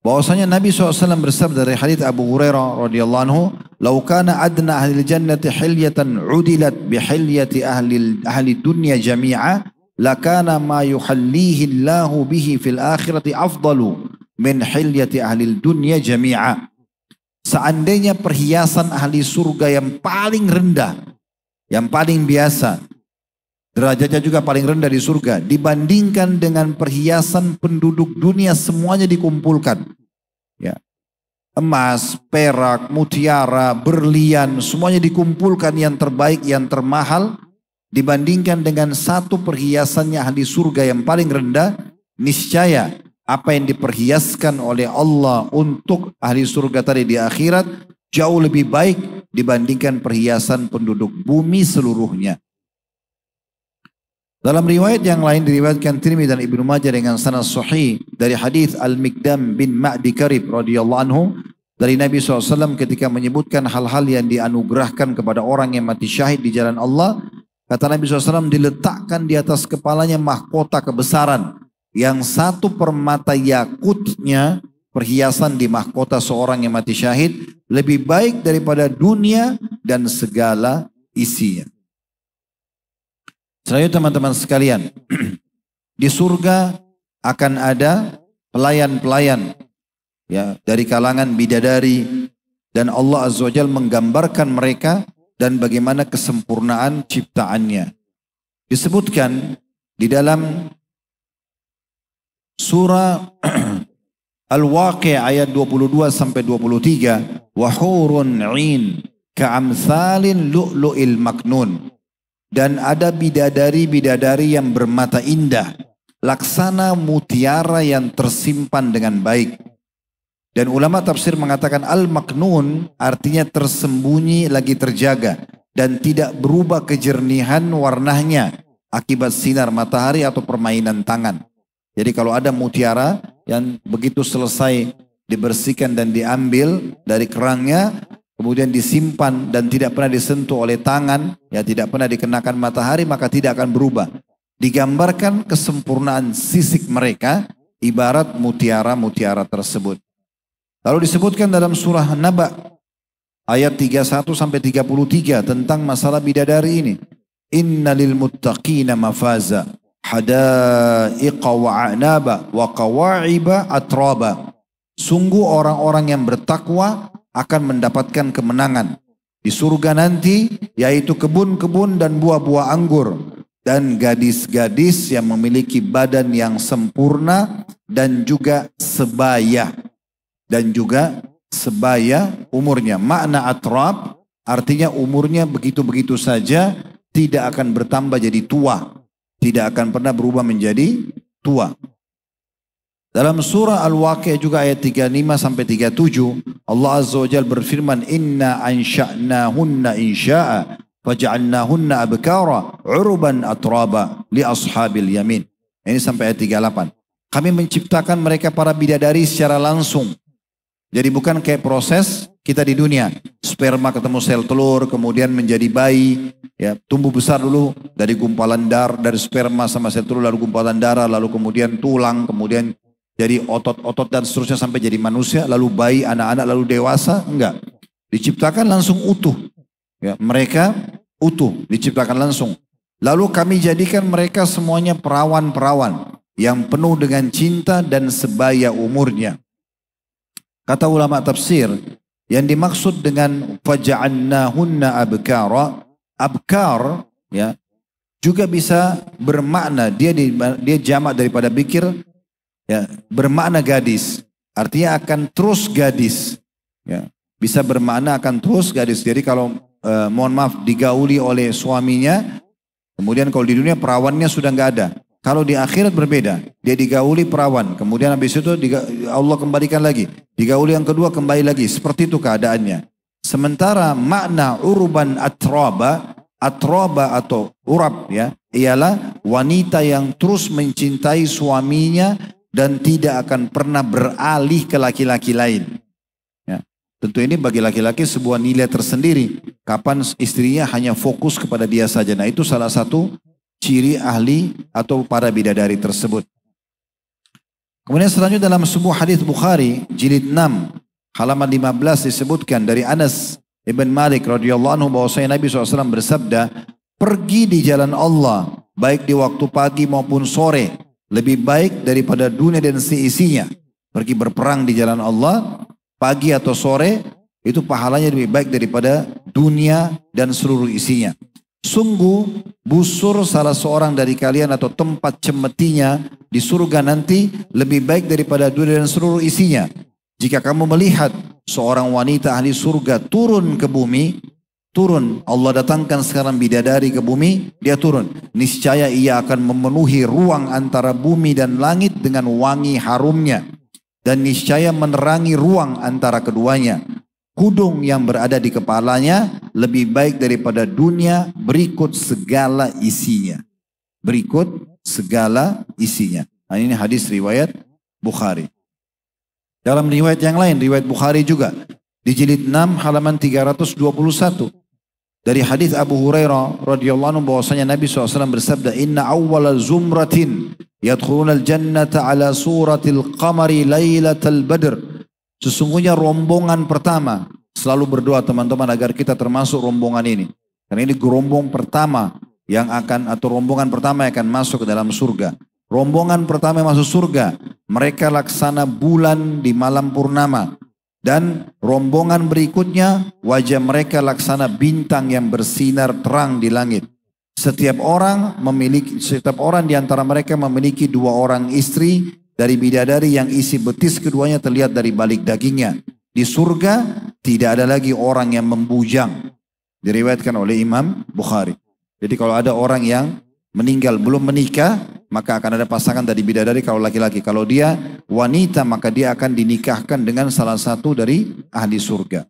Bahwasanya Nabi SAW bersabda dari hadis Abu Hurairah radhiyallahu anhu, "Lau kana adna ahli jannati hilyatan udilat bihilyati ahli dunya jami'a, lakana ma yuhallihi Allahu bihi fil akhirati afdalu min hilyati ahli dunya jami'a." Seandainya perhiasan ahli surga yang paling rendah, yang paling biasa, derajatnya juga paling rendah di surga, dibandingkan dengan perhiasan penduduk dunia semuanya dikumpulkan. Ya. Emas, perak, mutiara, berlian, semuanya dikumpulkan yang terbaik, yang termahal, dibandingkan dengan satu perhiasannya ahli surga yang paling rendah, niscaya apa yang diperhiaskan oleh Allah untuk ahli surga tadi di akhirat jauh lebih baik dibandingkan perhiasan penduduk bumi seluruhnya. Dalam riwayat yang lain diriwayatkan Tirmidzi dan Ibnu Majah dengan sanad sahih dari hadis Al-Miqdam bin Ma'di Karib radhiyallahu anhu dari Nabi SAW ketika menyebutkan hal-hal yang dianugerahkan kepada orang yang mati syahid di jalan Allah. Kata Nabi SAW, diletakkan di atas kepalanya mahkota kebesaran yang satu permata yakutnya, perhiasan di mahkota seorang yang mati syahid, lebih baik daripada dunia dan segala isinya. Selanjutnya teman-teman sekalian, di surga akan ada pelayan-pelayan ya, dari kalangan bidadari, dan Allah Azza wa Jalla menggambarkan mereka dan bagaimana kesempurnaan ciptaannya. Disebutkan di dalam surah Al-Waqi' ayat 22 sampai 23, wa hurun 'ain ka'amsalin lu'lu'il maknun. Dan ada bidadari-bidadari yang bermata indah, laksana mutiara yang tersimpan dengan baik. Dan ulama tafsir mengatakan al-maknun artinya tersembunyi lagi terjaga dan tidak berubah kejernihan warnanya akibat sinar matahari atau permainan tangan. Jadi kalau ada mutiara yang begitu selesai dibersihkan dan diambil dari kerangnya, kemudian disimpan dan tidak pernah disentuh oleh tangan, ya tidak pernah dikenakan matahari, maka tidak akan berubah. Digambarkan kesempurnaan sisik mereka ibarat mutiara-mutiara tersebut. Lalu disebutkan dalam surah Naba ayat 31 sampai 33 tentang masalah bidadari ini. Inna lil muttaqina mafaza hadaiqa wa a'naba wa qawa'iba atraba. Sungguh orang-orang yang bertakwa akan mendapatkan kemenangan di surga nanti, yaitu kebun-kebun dan buah-buah anggur dan gadis-gadis yang memiliki badan yang sempurna dan juga sebaya umurnya. Makna atrab artinya umurnya begitu-begitu saja, tidak akan bertambah jadi tua, tidak akan pernah berubah menjadi tua. Dalam surah Al-Waqi' juga ayat 35 sampai 37, Allah Azza wa Jalla berfirman, Inna ansha'nahunna insya'a faja'alnahunna abkara uruban atraba li ashabil yamin. Ini sampai ayat 38. Kami menciptakan mereka para bidadari secara langsung. Jadi bukan kayak proses kita di dunia. Sperma ketemu sel telur, kemudian menjadi bayi, ya, tumbuh besar dulu dari gumpalan darah, dari sperma sama sel telur, lalu gumpalan darah, lalu kemudian tulang, kemudian jadi otot-otot dan seterusnya sampai jadi manusia, lalu bayi, anak-anak, lalu dewasa. Enggak. Diciptakan langsung utuh. Ya, mereka utuh, diciptakan langsung. Lalu kami jadikan mereka semuanya perawan-perawan yang penuh dengan cinta dan sebaya umurnya. Kata ulama tafsir, yang dimaksud dengan faja'annahunna abkara, abkar ya, juga bisa bermakna, dia jamak daripada bikir, ya, bermakna gadis, artinya akan terus gadis, ya, bisa bermakna akan terus gadis. Jadi kalau mohon maaf digauli oleh suaminya, kemudian kalau di dunia perawannya sudah nggak ada, kalau di akhirat berbeda, dia digauli perawan, kemudian habis itu Allah kembalikan lagi, digauli yang kedua kembali lagi, seperti itu keadaannya. Sementara makna urban atraba atau urab ya, ialah wanita yang terus mencintai suaminya dan tidak akan pernah beralih ke laki-laki lain. Ya. Tentu ini bagi laki-laki sebuah nilai tersendiri. Kapan istrinya hanya fokus kepada dia saja. Nah itu salah satu ciri ahli atau para bidadari tersebut. Kemudian selanjutnya dalam sebuah hadis Bukhari jilid 6 halaman 15 disebutkan dari Anas ibn Malik radhiyallahu anhu bahwasanya Nabi SAW bersabda, pergi di jalan Allah baik di waktu pagi maupun sore lebih baik daripada dunia dan seisinya. Pergi berperang di jalan Allah pagi atau sore itu pahalanya lebih baik daripada dunia dan seluruh isinya. Sungguh busur salah seorang dari kalian atau tempat cemetinya di surga nanti lebih baik daripada dunia dan seluruh isinya. Jika kamu melihat seorang wanita ahli surga turun ke bumi, turun, Allah datangkan sekarang bidadari ke bumi, dia turun. Niscaya ia akan memenuhi ruang antara bumi dan langit dengan wangi harumnya. Dan niscaya menerangi ruang antara keduanya. Kudung yang berada di kepalanya lebih baik daripada dunia berikut segala isinya. Berikut segala isinya. Nah, ini hadis riwayat Bukhari. Dalam riwayat yang lain, riwayat Bukhari juga. Di jilid 6 halaman 321. Dari hadis Abu Hurairah radhiyallahu anhu bahwasanya Nabi SAW bersabda, Inna awwala zumratin yadkhulunal jannata ala suratil qamari laylatal badr. Sesungguhnya rombongan pertama, selalu berdoa teman-teman agar kita termasuk rombongan ini. Karena ini gerombong pertama yang akan, atau rombongan pertama yang akan masuk ke dalam surga. Rombongan pertama yang masuk surga, mereka laksana bulan di malam purnama. Dan rombongan berikutnya, wajah mereka laksana bintang yang bersinar terang di langit. Setiap orang di antara mereka memiliki 2 orang istri, dari bidadari yang isi betis keduanya terlihat dari balik dagingnya. Di surga tidak ada lagi orang yang membujang. Diriwayatkan oleh Imam Bukhari. Jadi kalau ada orang yang meninggal belum menikah, maka akan ada pasangan dari bidadari kalau laki-laki. Kalau dia wanita, maka dia akan dinikahkan dengan salah satu dari ahli surga.